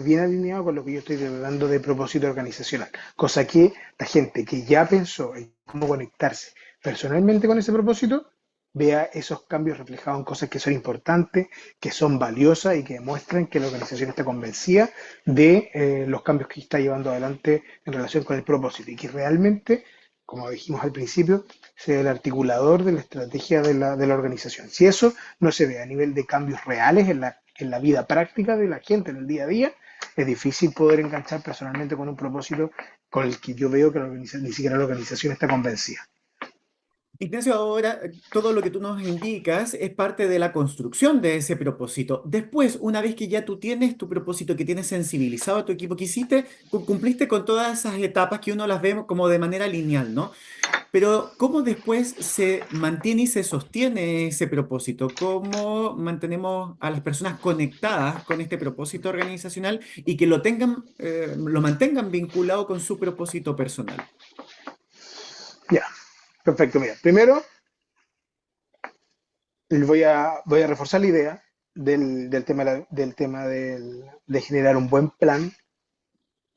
bien alineado con lo que yo estoy dando de propósito organizacional. Cosa que la gente que ya pensó en cómo conectarse personalmente con ese propósito, vea esos cambios reflejados en cosas que son importantes, que son valiosas y que demuestran que la organización está convencida de los cambios que está llevando adelante en relación con el propósito y que realmente, como dijimos al principio, sea el articulador de la estrategia de la organización. Si eso no se ve a nivel de cambios reales en la vida práctica de la gente en el día a día, es difícil poder enganchar personalmente con un propósito con el que yo veo que ni siquiera la organización está convencida. Ignacio, ahora todo lo que tú nos indicas es parte de la construcción de ese propósito. Después, una vez que ya tú tienes tu propósito, que tienes sensibilizado a tu equipo, que hiciste, cumpliste con todas esas etapas que uno las ve como de manera lineal, ¿no? Pero ¿cómo después se mantiene y se sostiene ese propósito? ¿Cómo mantenemos a las personas conectadas con este propósito organizacional y que lo mantengan vinculado con su propósito personal? Ya, perfecto. Mira, primero voy a reforzar la idea de generar un buen plan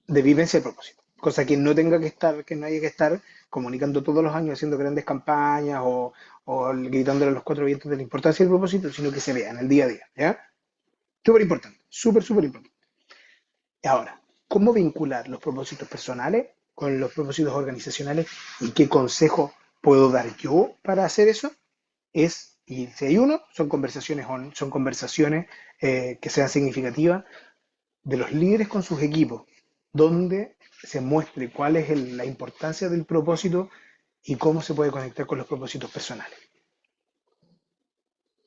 de vivencia y propósito. Cosa que no tenga que estar, que no haya que estar comunicando todos los años, haciendo grandes campañas o gritándole a los cuatro vientos de la importancia del propósito, sino que se vea en el día a día. ¿Ya? Súper importante, súper importante. Ahora, ¿cómo vincular los propósitos personales con los propósitos organizacionales y qué consejo puedo dar yo para hacer eso? Y si hay uno, son conversaciones que sean significativas de los líderes con sus equipos, donde se muestre cuál es la importancia del propósito y cómo se puede conectar con los propósitos personales.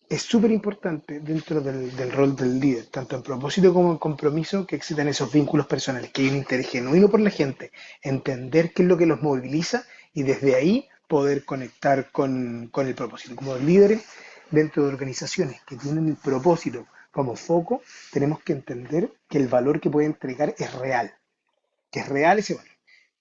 Es súper importante dentro del rol del líder, tanto en propósito como en compromiso, que existan esos vínculos personales, que hay un interés genuino por la gente, entender qué es lo que los moviliza y desde ahí poder conectar con el propósito. Como líderes dentro de organizaciones que tienen el propósito como foco, tenemos que entender que el valor que puede entregar que es real ese valor.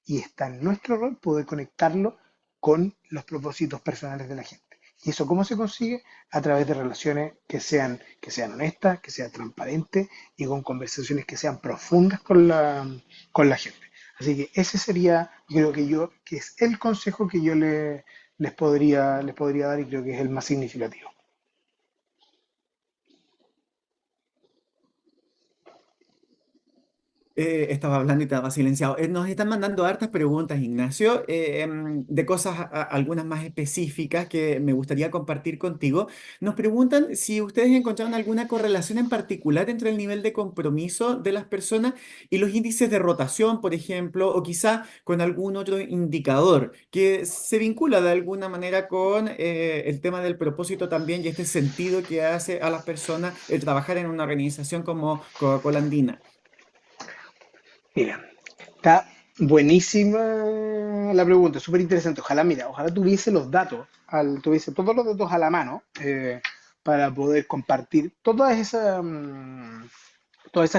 Y está en nuestro rol poder conectarlo con los propósitos personales de la gente. ¿Y eso cómo se consigue? A través de relaciones que sean honestas, que sean transparentes y con conversaciones que sean profundas con la gente. Así que ese sería, creo que que es el consejo que les podría dar y creo que es el más significativo. Estaba hablando y estaba silenciado. Nos están mandando hartas preguntas, Ignacio, de cosas, algunas más específicas que me gustaría compartir contigo. Nos preguntan si ustedes encontraron alguna correlación en particular entre el nivel de compromiso de las personas y los índices de rotación, por ejemplo, o quizá con algún otro indicador que se vincula de alguna manera con el tema del propósito también y este sentido que hace a las personas el trabajar en una organización como Coca-Cola Andina. Mira, está buenísima la pregunta, súper interesante. Ojalá, mira, ojalá tuviese los datos, tuviese todos los datos a la mano para poder compartir todas esas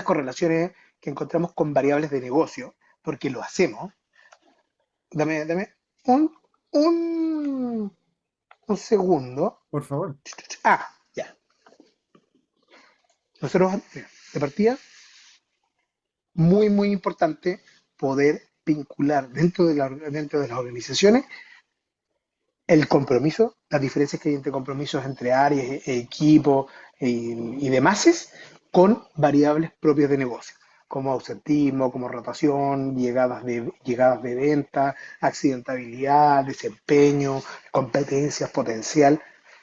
correlaciones que encontramos con variables de negocio, porque lo hacemos. Dame un, un, un segundo. Por favor. Ah, ya. Nosotros, mira, de partida, muy importante poder vincular dentro de las organizaciones el compromiso, las diferencias que hay entre compromisos entre áreas, equipos y demás, con variables propias de negocio, como ausentismo, como rotación, llegadas de venta, accidentabilidad, desempeño, competencias, potencial.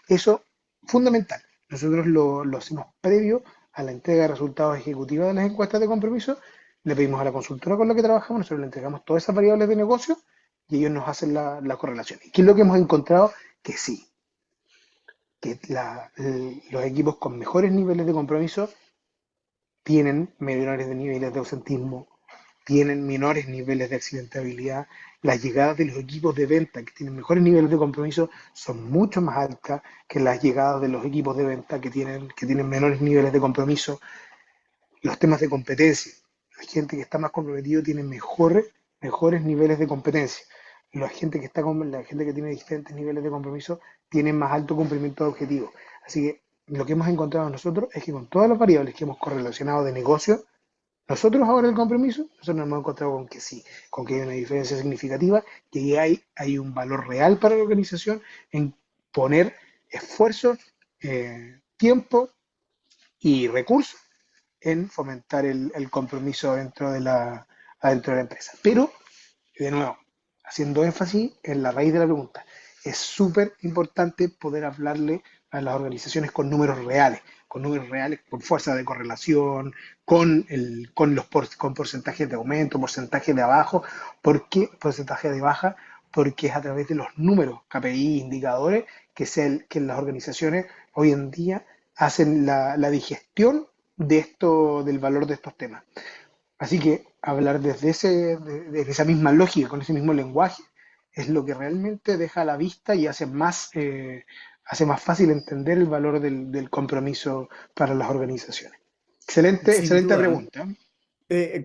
Eso, fundamental. Nosotros lo hacemos previo a la entrega de resultados ejecutivos de las encuestas de compromiso. Le pedimos a la consultora con la que trabajamos, nosotros le entregamos todas esas variables de negocio y ellos nos hacen la correlación. ¿Y qué es lo que hemos encontrado? Que sí, que los equipos con mejores niveles de compromiso tienen menores niveles de ausentismo, tienen menores niveles de accidentabilidad. Las llegadas de los equipos de venta que tienen mejores niveles de compromiso son mucho más altas que las llegadas de los equipos de venta que tienen menores niveles de compromiso. Los temas de competencia. La gente que está más comprometido tiene mejores niveles de competencia. La gente que tiene diferentes niveles de compromiso tiene más alto cumplimiento de objetivos. Así que lo que hemos encontrado nosotros es que con todas las variables que hemos correlacionado de negocio, nosotros ahora el compromiso, nosotros nos hemos encontrado con que sí, con que hay una diferencia significativa, que hay un valor real para la organización en poner esfuerzo, tiempo y recursos en fomentar el compromiso dentro de la empresa. Pero, de nuevo, haciendo énfasis en la raíz de la pregunta, es súper importante poder hablarle a las organizaciones con números reales, con fuerza de correlación, con porcentajes de aumento, porcentaje de abajo, porcentaje de baja, porque es a través de los números, KPI, indicadores, que las organizaciones hoy en día hacen la digestión del valor de estos temas. Así que hablar desde esa misma lógica, con ese mismo lenguaje, es lo que realmente deja a la vista y hace más fácil entender el valor del compromiso para las organizaciones. Excelente, Sin excelente duda. pregunta.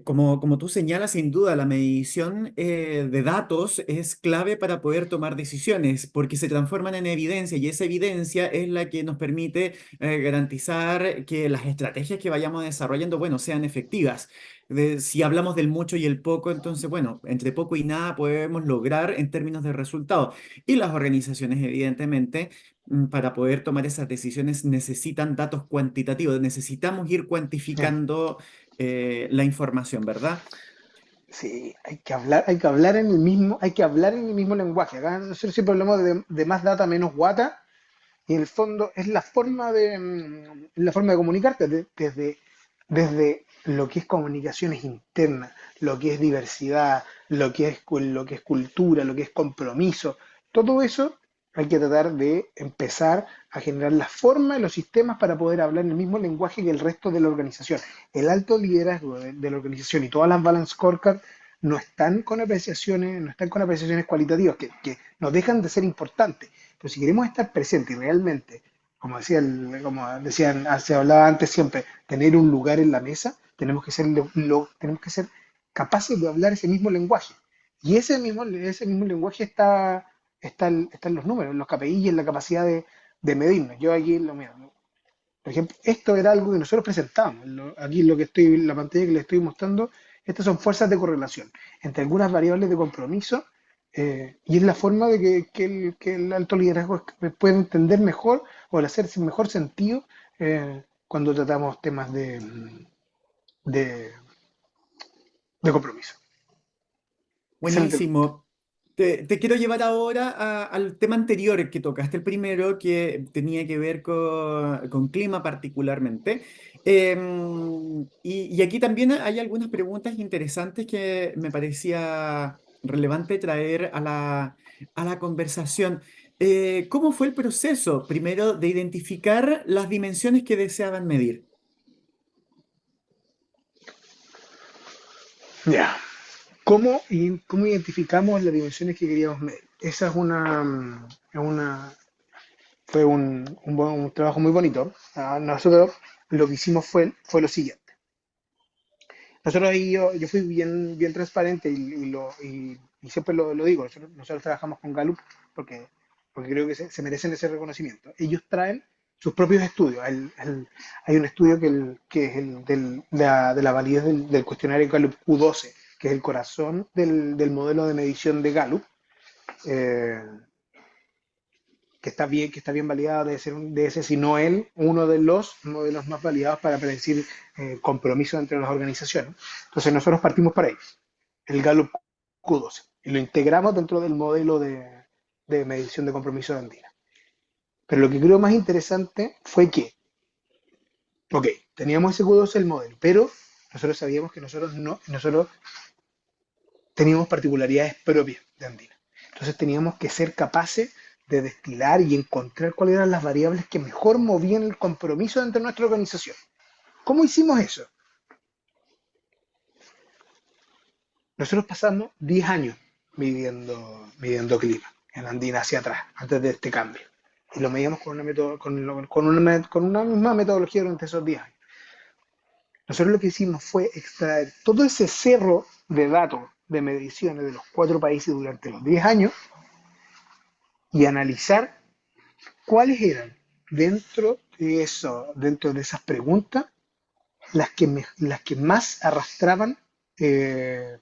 Como tú señalas, sin duda, la medición de datos es clave para poder tomar decisiones, porque se transforman en evidencia y esa evidencia es la que nos permite garantizar que las estrategias que vayamos desarrollando, bueno, sean efectivas. Si hablamos del mucho y el poco, entonces, bueno, entre poco y nada podemos lograr en términos de resultados. Y las organizaciones, evidentemente, para poder tomar esas decisiones necesitan datos cuantitativos, necesitamos ir Sí, cuantificando la información, ¿verdad? sí, hay que hablar en el mismo lenguaje. Acá nosotros siempre hablamos de más data, menos guata, y en el fondo es la forma de comunicarte desde lo que es comunicaciones internas, lo que es diversidad, lo que es cultura, lo que es compromiso. Todo eso hay que tratar de empezar a generar la forma y los sistemas para poder hablar en el mismo lenguaje que el resto de la organización. El alto liderazgo de la organización y todas las balance scorecard no están con apreciaciones cualitativas que nos dejan de ser importantes. Pero si queremos estar presentes y realmente como decían, se hablaba antes siempre, tener un lugar en la mesa, tenemos que ser capaces de hablar ese mismo lenguaje. Y ese mismo lenguaje está en los números, en los KPI y en la capacidad de medirnos. Yo aquí lo mismo. Por ejemplo, esto era algo que nosotros presentábamos. Aquí lo que estoy, la pantalla que les estoy mostrando, estas son fuerzas de correlación entre algunas variables de compromiso, y es la forma de que el alto liderazgo puede entender mejor o al hacerse mejor sentido cuando tratamos temas de, de compromiso. Excelente. Buenísimo. Te quiero llevar ahora al tema anterior que tocaste, el primero que tenía que ver con clima particularmente. Y aquí también hay algunas preguntas interesantes que me parecía relevante traer a la conversación. ¿Cómo fue el proceso, primero, de identificar las dimensiones que deseaban medir? Ya. ¿Cómo identificamos las dimensiones que queríamos medir? Esa fue un trabajo muy bonito. Nosotros lo que hicimos fue lo siguiente. Nosotros ahí yo fui bien transparente y siempre lo digo, nosotros trabajamos con Gallup porque, porque creo que se merecen ese reconocimiento. Ellos traen sus propios estudios. Hay un estudio que es de la validez del cuestionario Gallup Q12, que es el corazón del modelo de medición de Gallup, eh, que está bien validado, de ese, si no él, uno de los modelos más validados para predecir compromiso entre las organizaciones. Entonces nosotros partimos para ahí, el Gallup Q12, y lo integramos dentro del modelo de medición de compromiso de Andina. Pero lo que creo más interesante fue que, ok, teníamos ese Q12 el modelo, pero nosotros sabíamos que nosotros teníamos particularidades propias de Andina. Entonces teníamos que ser capaces de destilar y encontrar cuáles eran las variables que mejor movían el compromiso dentro de nuestra organización. ¿Cómo hicimos eso? Nosotros pasamos 10 años midiendo clima en Andina hacia atrás, antes de este cambio. Y lo medíamos con una misma metodología durante esos 10 años. Nosotros lo que hicimos fue extraer todo ese cerro de datos de mediciones de los 4 países durante los 10 años y analizar cuáles eran dentro de esas preguntas, las que más arrastraban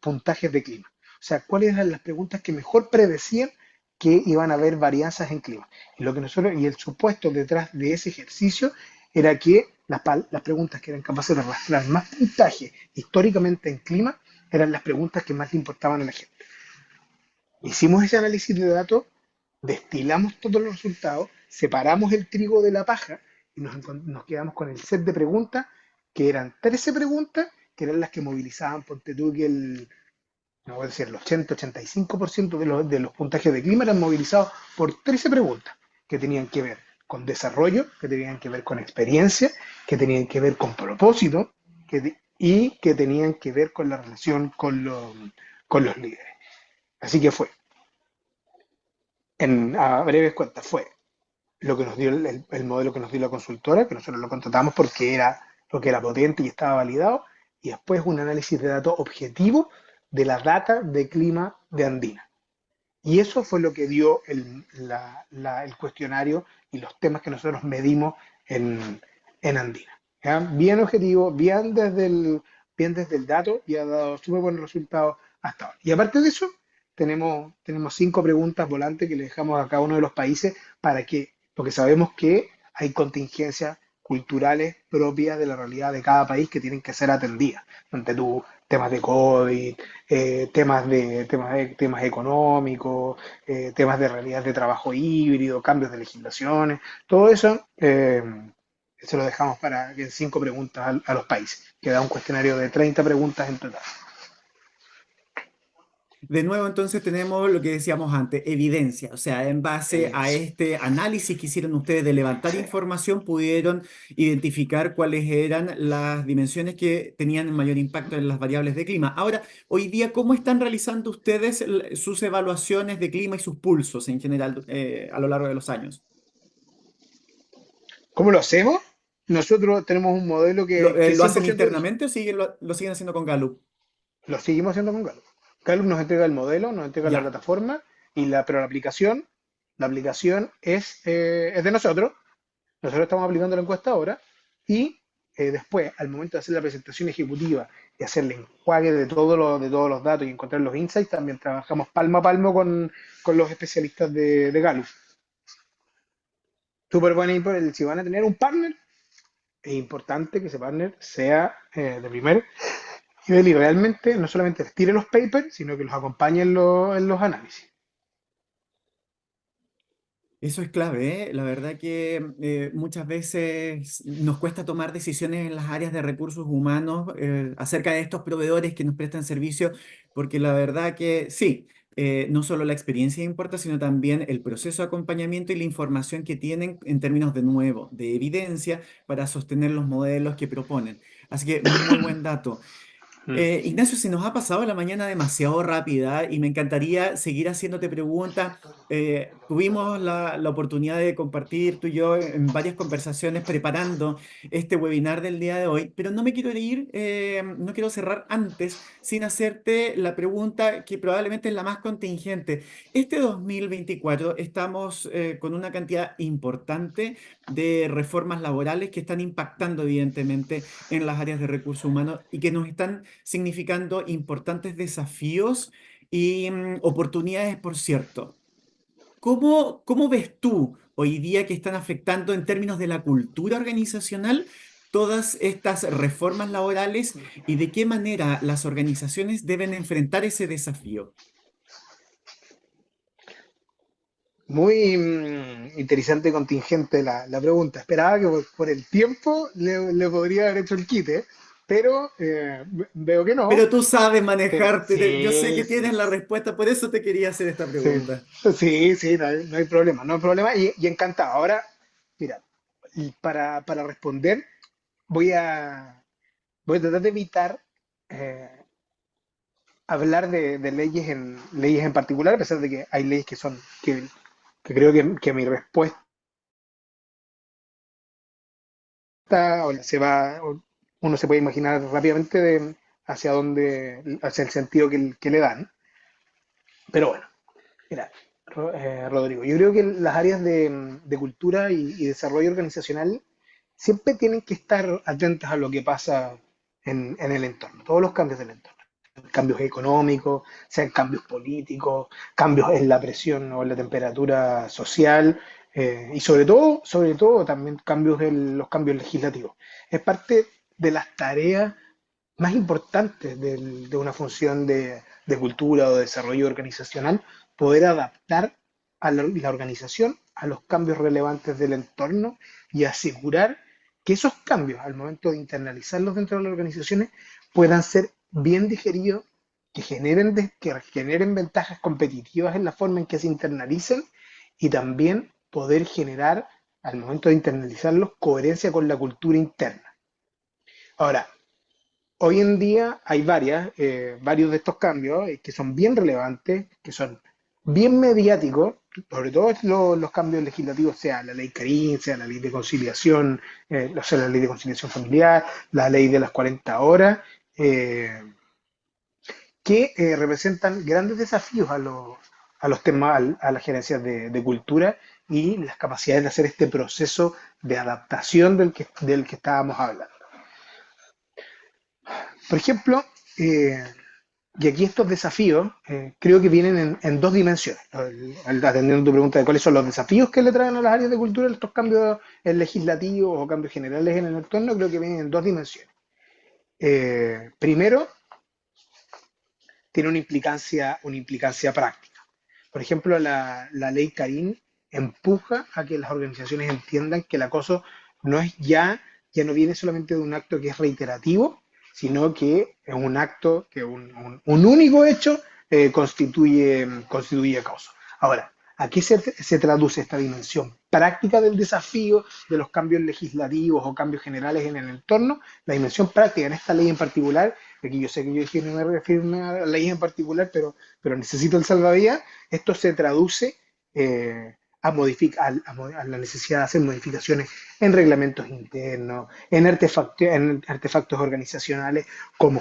puntajes de clima. O sea, cuáles eran las preguntas que mejor predecían que iban a haber varianzas en clima. Y el supuesto detrás de ese ejercicio era que las preguntas que eran capaces de arrastrar más puntaje históricamente en clima eran las preguntas que más le importaban a la gente. Hicimos ese análisis de datos, destilamos todos los resultados, separamos el trigo de la paja y nos quedamos con el set de preguntas, que eran 13 preguntas, que eran las que movilizaban, ponte tú que no voy a decir, el 80-85% de los puntajes de clima eran movilizados por 13 preguntas, que tenían que ver con desarrollo, que tenían que ver con experiencia, que tenían que ver con propósito, y que tenían que ver con la relación con los líderes. Así que a breves cuentas, fue lo que nos dio el modelo que nos dio la consultora, que nosotros lo contratamos porque era potente y estaba validado, y después un análisis de datos objetivo de la data de clima de Andina. Y eso fue lo que dio el cuestionario y los temas que nosotros medimos en Andina. ¿Ya? Bien objetivo, bien desde el dato, y ha dado súper buenos resultados hasta ahora. Y aparte de eso, tenemos 5 preguntas volantes que le dejamos a cada uno de los países porque sabemos que hay contingencias culturales propias de la realidad de cada país que tienen que ser atendidas. Ante tú, temas de COVID, temas económicos, temas de realidad de trabajo híbrido, cambios de legislaciones, todo eso se lo dejamos para que 5 preguntas a los países, que da un cuestionario de 30 preguntas en total. De nuevo, entonces tenemos lo que decíamos antes, evidencia. O sea, en base a Evidencia. este análisis que hicieron ustedes de levantar Sí. información, pudieron identificar cuáles eran las dimensiones que tenían mayor impacto en las variables de clima. Ahora, hoy día, ¿cómo están realizando ustedes sus evaluaciones de clima y sus pulsos en general a lo largo de los años? ¿Cómo lo hacemos? Nosotros tenemos un modelo que es ¿Lo hacen 100%, internamente o lo siguen haciendo con Gallup? lo seguimos haciendo con Gallup. Gallup nos entrega el modelo, nos entrega la Ya. plataforma, pero la aplicación es de nosotros. Nosotros estamos aplicando la encuesta ahora y después, al momento de hacer la presentación ejecutiva y hacer el enjuague de todos los datos y encontrar los insights, también trabajamos palmo a palmo con los especialistas de Gallup. Súper bueno, y si van a tener un partner, es importante que ese partner sea de primer nivel y realmente no solamente les tire los papers, sino que los acompañe en los análisis. Eso es clave, ¿eh? La verdad que muchas veces nos cuesta tomar decisiones en las áreas de recursos humanos acerca de estos proveedores que nos prestan servicio, porque la verdad que sí, no solo la experiencia importa, sino también el proceso de acompañamiento y la información que tienen en términos de nuevo, de evidencia para sostener los modelos que proponen. Así que muy buen dato. Mm. Ignacio, se nos ha pasado la mañana demasiado rápida y me encantaría seguir haciéndote preguntas. Tuvimos la oportunidad de compartir tú y yo en varias conversaciones preparando este webinar del día de hoy, pero no me quiero ir, no quiero cerrar antes sin hacerte la pregunta que probablemente es la más contingente. Este 2024 estamos con una cantidad importante de reformas laborales que están impactando evidentemente en las áreas de recursos humanos y que nos están significando importantes desafíos y oportunidades, por cierto. ¿Cómo ves tú hoy día que están afectando en términos de la cultura organizacional todas estas reformas laborales y de qué manera las organizaciones deben enfrentar ese desafío? Muy interesante y contingente la pregunta. Esperaba que por el tiempo le podría haber hecho el quite, pero veo que no. Pero tú sabes Pero manejarte, yo sé sí, que sí, tienes la respuesta, por eso te quería hacer esta sí, pregunta. sí, sí, no hay problema, no hay problema y encantado. Ahora, mira, y para responder voy a tratar de evitar eh, hablar de leyes en particular, a pesar de que hay leyes que creo que mi respuesta uno se puede imaginar rápidamente hacia el sentido que le dan. Pero bueno, mira, Rodrigo, yo creo que las áreas de cultura y desarrollo organizacional siempre tienen que estar atentas a lo que pasa en el entorno, todos los cambios del entorno. Cambios económicos, sean cambios políticos, cambios en la presión o en la temperatura social, y sobre todo también los cambios legislativos. Es parte de las tareas más importantes de una función de cultura o de desarrollo organizacional, poder adaptar a la organización a los cambios relevantes del entorno y asegurar que esos cambios, al momento de internalizarlos dentro de las organizaciones, puedan ser bien digeridos, que generen ventajas competitivas en la forma en que se internalicen y también poder generar, al momento de internalizarlos, coherencia con la cultura interna. Ahora, hoy en día hay varios de estos cambios que son bien relevantes, que son bien mediáticos, sobre todo los cambios legislativos, sea la ley Carín, sea la ley de conciliación, o sea, la ley de conciliación familiar, la ley de las 40 horas, eh, que representan grandes desafíos a los temas, a las gerencias de cultura y las capacidades de hacer este proceso de adaptación del que estábamos hablando. Por ejemplo, y aquí estos desafíos creo que vienen en dos dimensiones. Atendiendo tu pregunta de cuáles son los desafíos que le traen a las áreas de cultura estos cambios legislativos o cambios generales en el entorno, creo que vienen en dos dimensiones. Primero, tiene una implicancia práctica. Por ejemplo, la ley Carín empuja a que las organizaciones entiendan que el acoso no es ya no viene solamente de un acto que es reiterativo, sino que es un acto, que un único hecho constituye acoso. Ahora, ¿a qué se traduce esta dimensión práctica del desafío de los cambios legislativos o cambios generales en el entorno? La dimensión práctica en esta ley en particular, aquí yo sé que yo dije no me refiero a la ley en particular, pero necesito el salvavidas, esto se traduce a la necesidad de hacer modificaciones en reglamentos internos, en artefactos organizacionales, como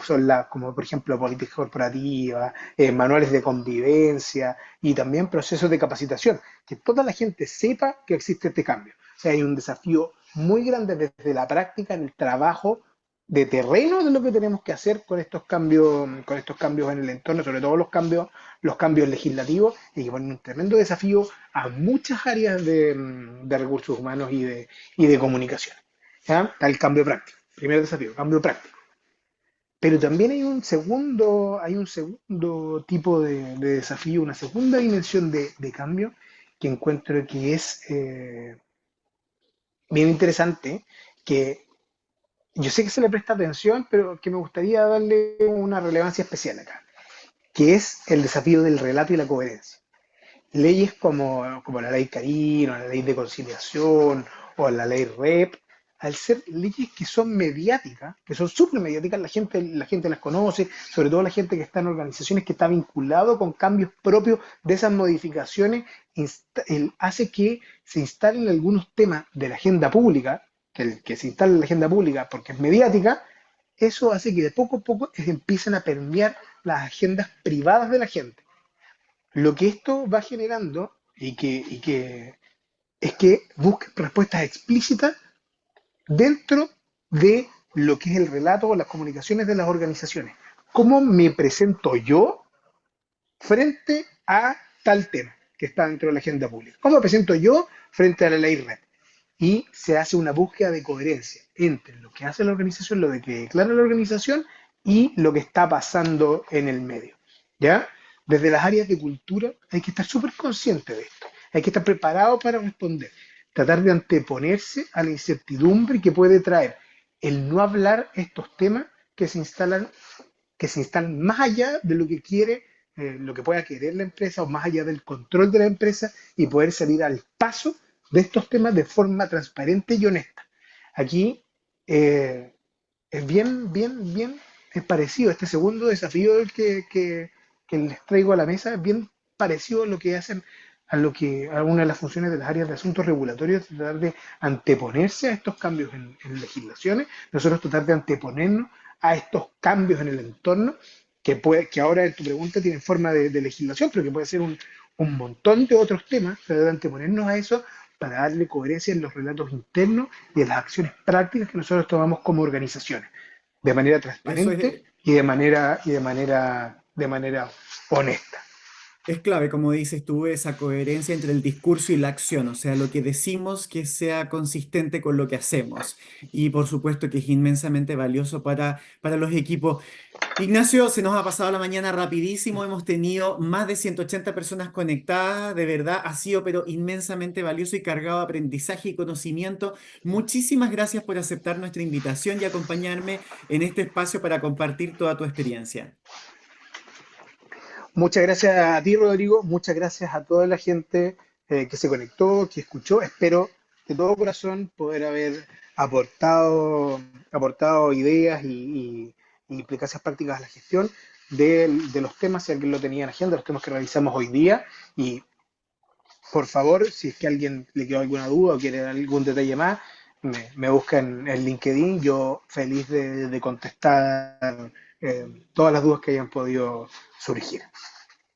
por ejemplo políticas corporativas, manuales de convivencia y también procesos de capacitación, que toda la gente sepa que existe este cambio. O sea, hay un desafío muy grande desde la práctica en el trabajo de terreno de lo que tenemos que hacer con estos cambios en el entorno, sobre todo los cambios legislativos, y que ponen un tremendo desafío a muchas áreas de recursos humanos y de comunicación. ¿Ya? Está el cambio práctico. Primer desafío, cambio práctico. Pero también hay un segundo tipo de desafío, una segunda dimensión de cambio que encuentro que es bien interesante, que yo sé que se le presta atención, pero que me gustaría darle una relevancia especial acá, que es el desafío del relato y la coherencia. Leyes como la ley Carín o la ley de conciliación o la ley REP, al ser leyes que son mediáticas, que son súper mediáticas, la gente las conoce, sobre todo la gente que está en organizaciones que está vinculado con cambios propios de esas modificaciones, hace que se instalen algunos temas de la agenda pública, que se instale en la agenda pública porque es mediática, eso hace que de poco a poco empiecen a permear las agendas privadas de la gente. Lo que esto va generando es que busquen respuestas explícitas dentro de lo que es el relato o las comunicaciones de las organizaciones. ¿Cómo me presento yo frente a tal tema que está dentro de la agenda pública? ¿Cómo me presento yo frente a la ley red? Y se hace una búsqueda de coherencia entre lo que hace la organización, lo que declara la organización y lo que está pasando en el medio. ¿Ya? Desde las áreas de cultura hay que estar súper consciente de esto, hay que estar preparado para responder, tratar de anteponerse a la incertidumbre que puede traer el no hablar estos temas que se instalan más allá de lo que quiere, lo que pueda querer la empresa o más allá del control de la empresa y poder salir al paso de estos temas de forma transparente y honesta. Aquí eh, es bien parecido. Este segundo desafío que les traigo a la mesa es bien parecido a lo que hacen, a una de las funciones de las áreas de asuntos regulatorios, tratar de anteponerse a estos cambios en legislaciones, nosotros tratar de anteponernos a estos cambios en el entorno, que ahora en tu pregunta tienen forma de legislación, pero que puede ser un montón de otros temas, tratar de anteponernos a eso para darle coherencia en los relatos internos y en las acciones prácticas que nosotros tomamos como organizaciones, de manera Eso transparente y de manera honesta. es clave, como dices tú, esa coherencia entre el discurso y la acción, o sea, lo que decimos que sea consistente con lo que hacemos. Y por supuesto que es inmensamente valioso para los equipos. Ignacio, se nos ha pasado la mañana rapidísimo, hemos tenido más de 180 personas conectadas, de verdad ha sido pero inmensamente valioso y cargado de aprendizaje y conocimiento. Muchísimas gracias por aceptar nuestra invitación y acompañarme en este espacio para compartir toda tu experiencia. Muchas gracias a ti, Rodrigo. Muchas gracias a toda la gente que se conectó, que escuchó. Espero de todo corazón poder haber aportado ideas y implicancias prácticas a la gestión de los temas, si alguien lo tenía en agenda, los temas que realizamos hoy día. Y por favor, si es que a alguien le quedó alguna duda o quiere algún detalle más, me busca en LinkedIn. Yo feliz de contestar todas las dudas que hayan podido surgir.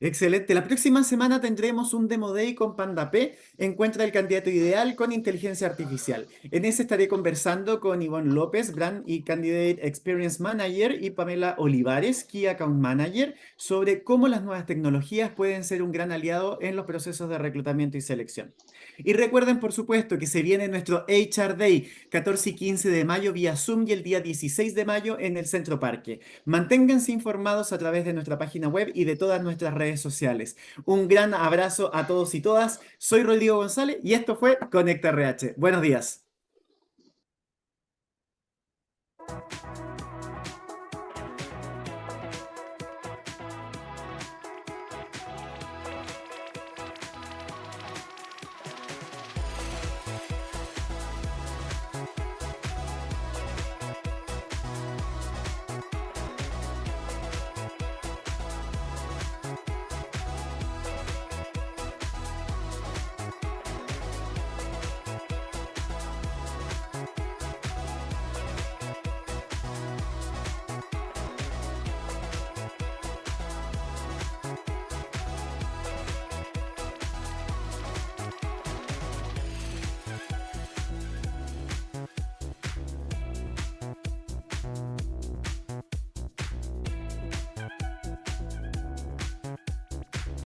Excelente. La próxima semana tendremos un Demo Day con Panda P. Encuentra el candidato ideal con inteligencia artificial. En ese estaré conversando con Ivonne López, Brand y Candidate Experience Manager, y Pamela Olivares, Key Account Manager, sobre cómo las nuevas tecnologías pueden ser un gran aliado en los procesos de reclutamiento y selección. Y recuerden, por supuesto, que se viene nuestro HR Day, 14 y 15 de mayo vía Zoom y el día 16 de mayo en el Centro Parque. Manténganse informados a través de nuestra página web y de todas nuestras redes sociales. Un gran abrazo a todos y todas. Soy Rodrigo González y esto fue Conecta RH. Buenos días.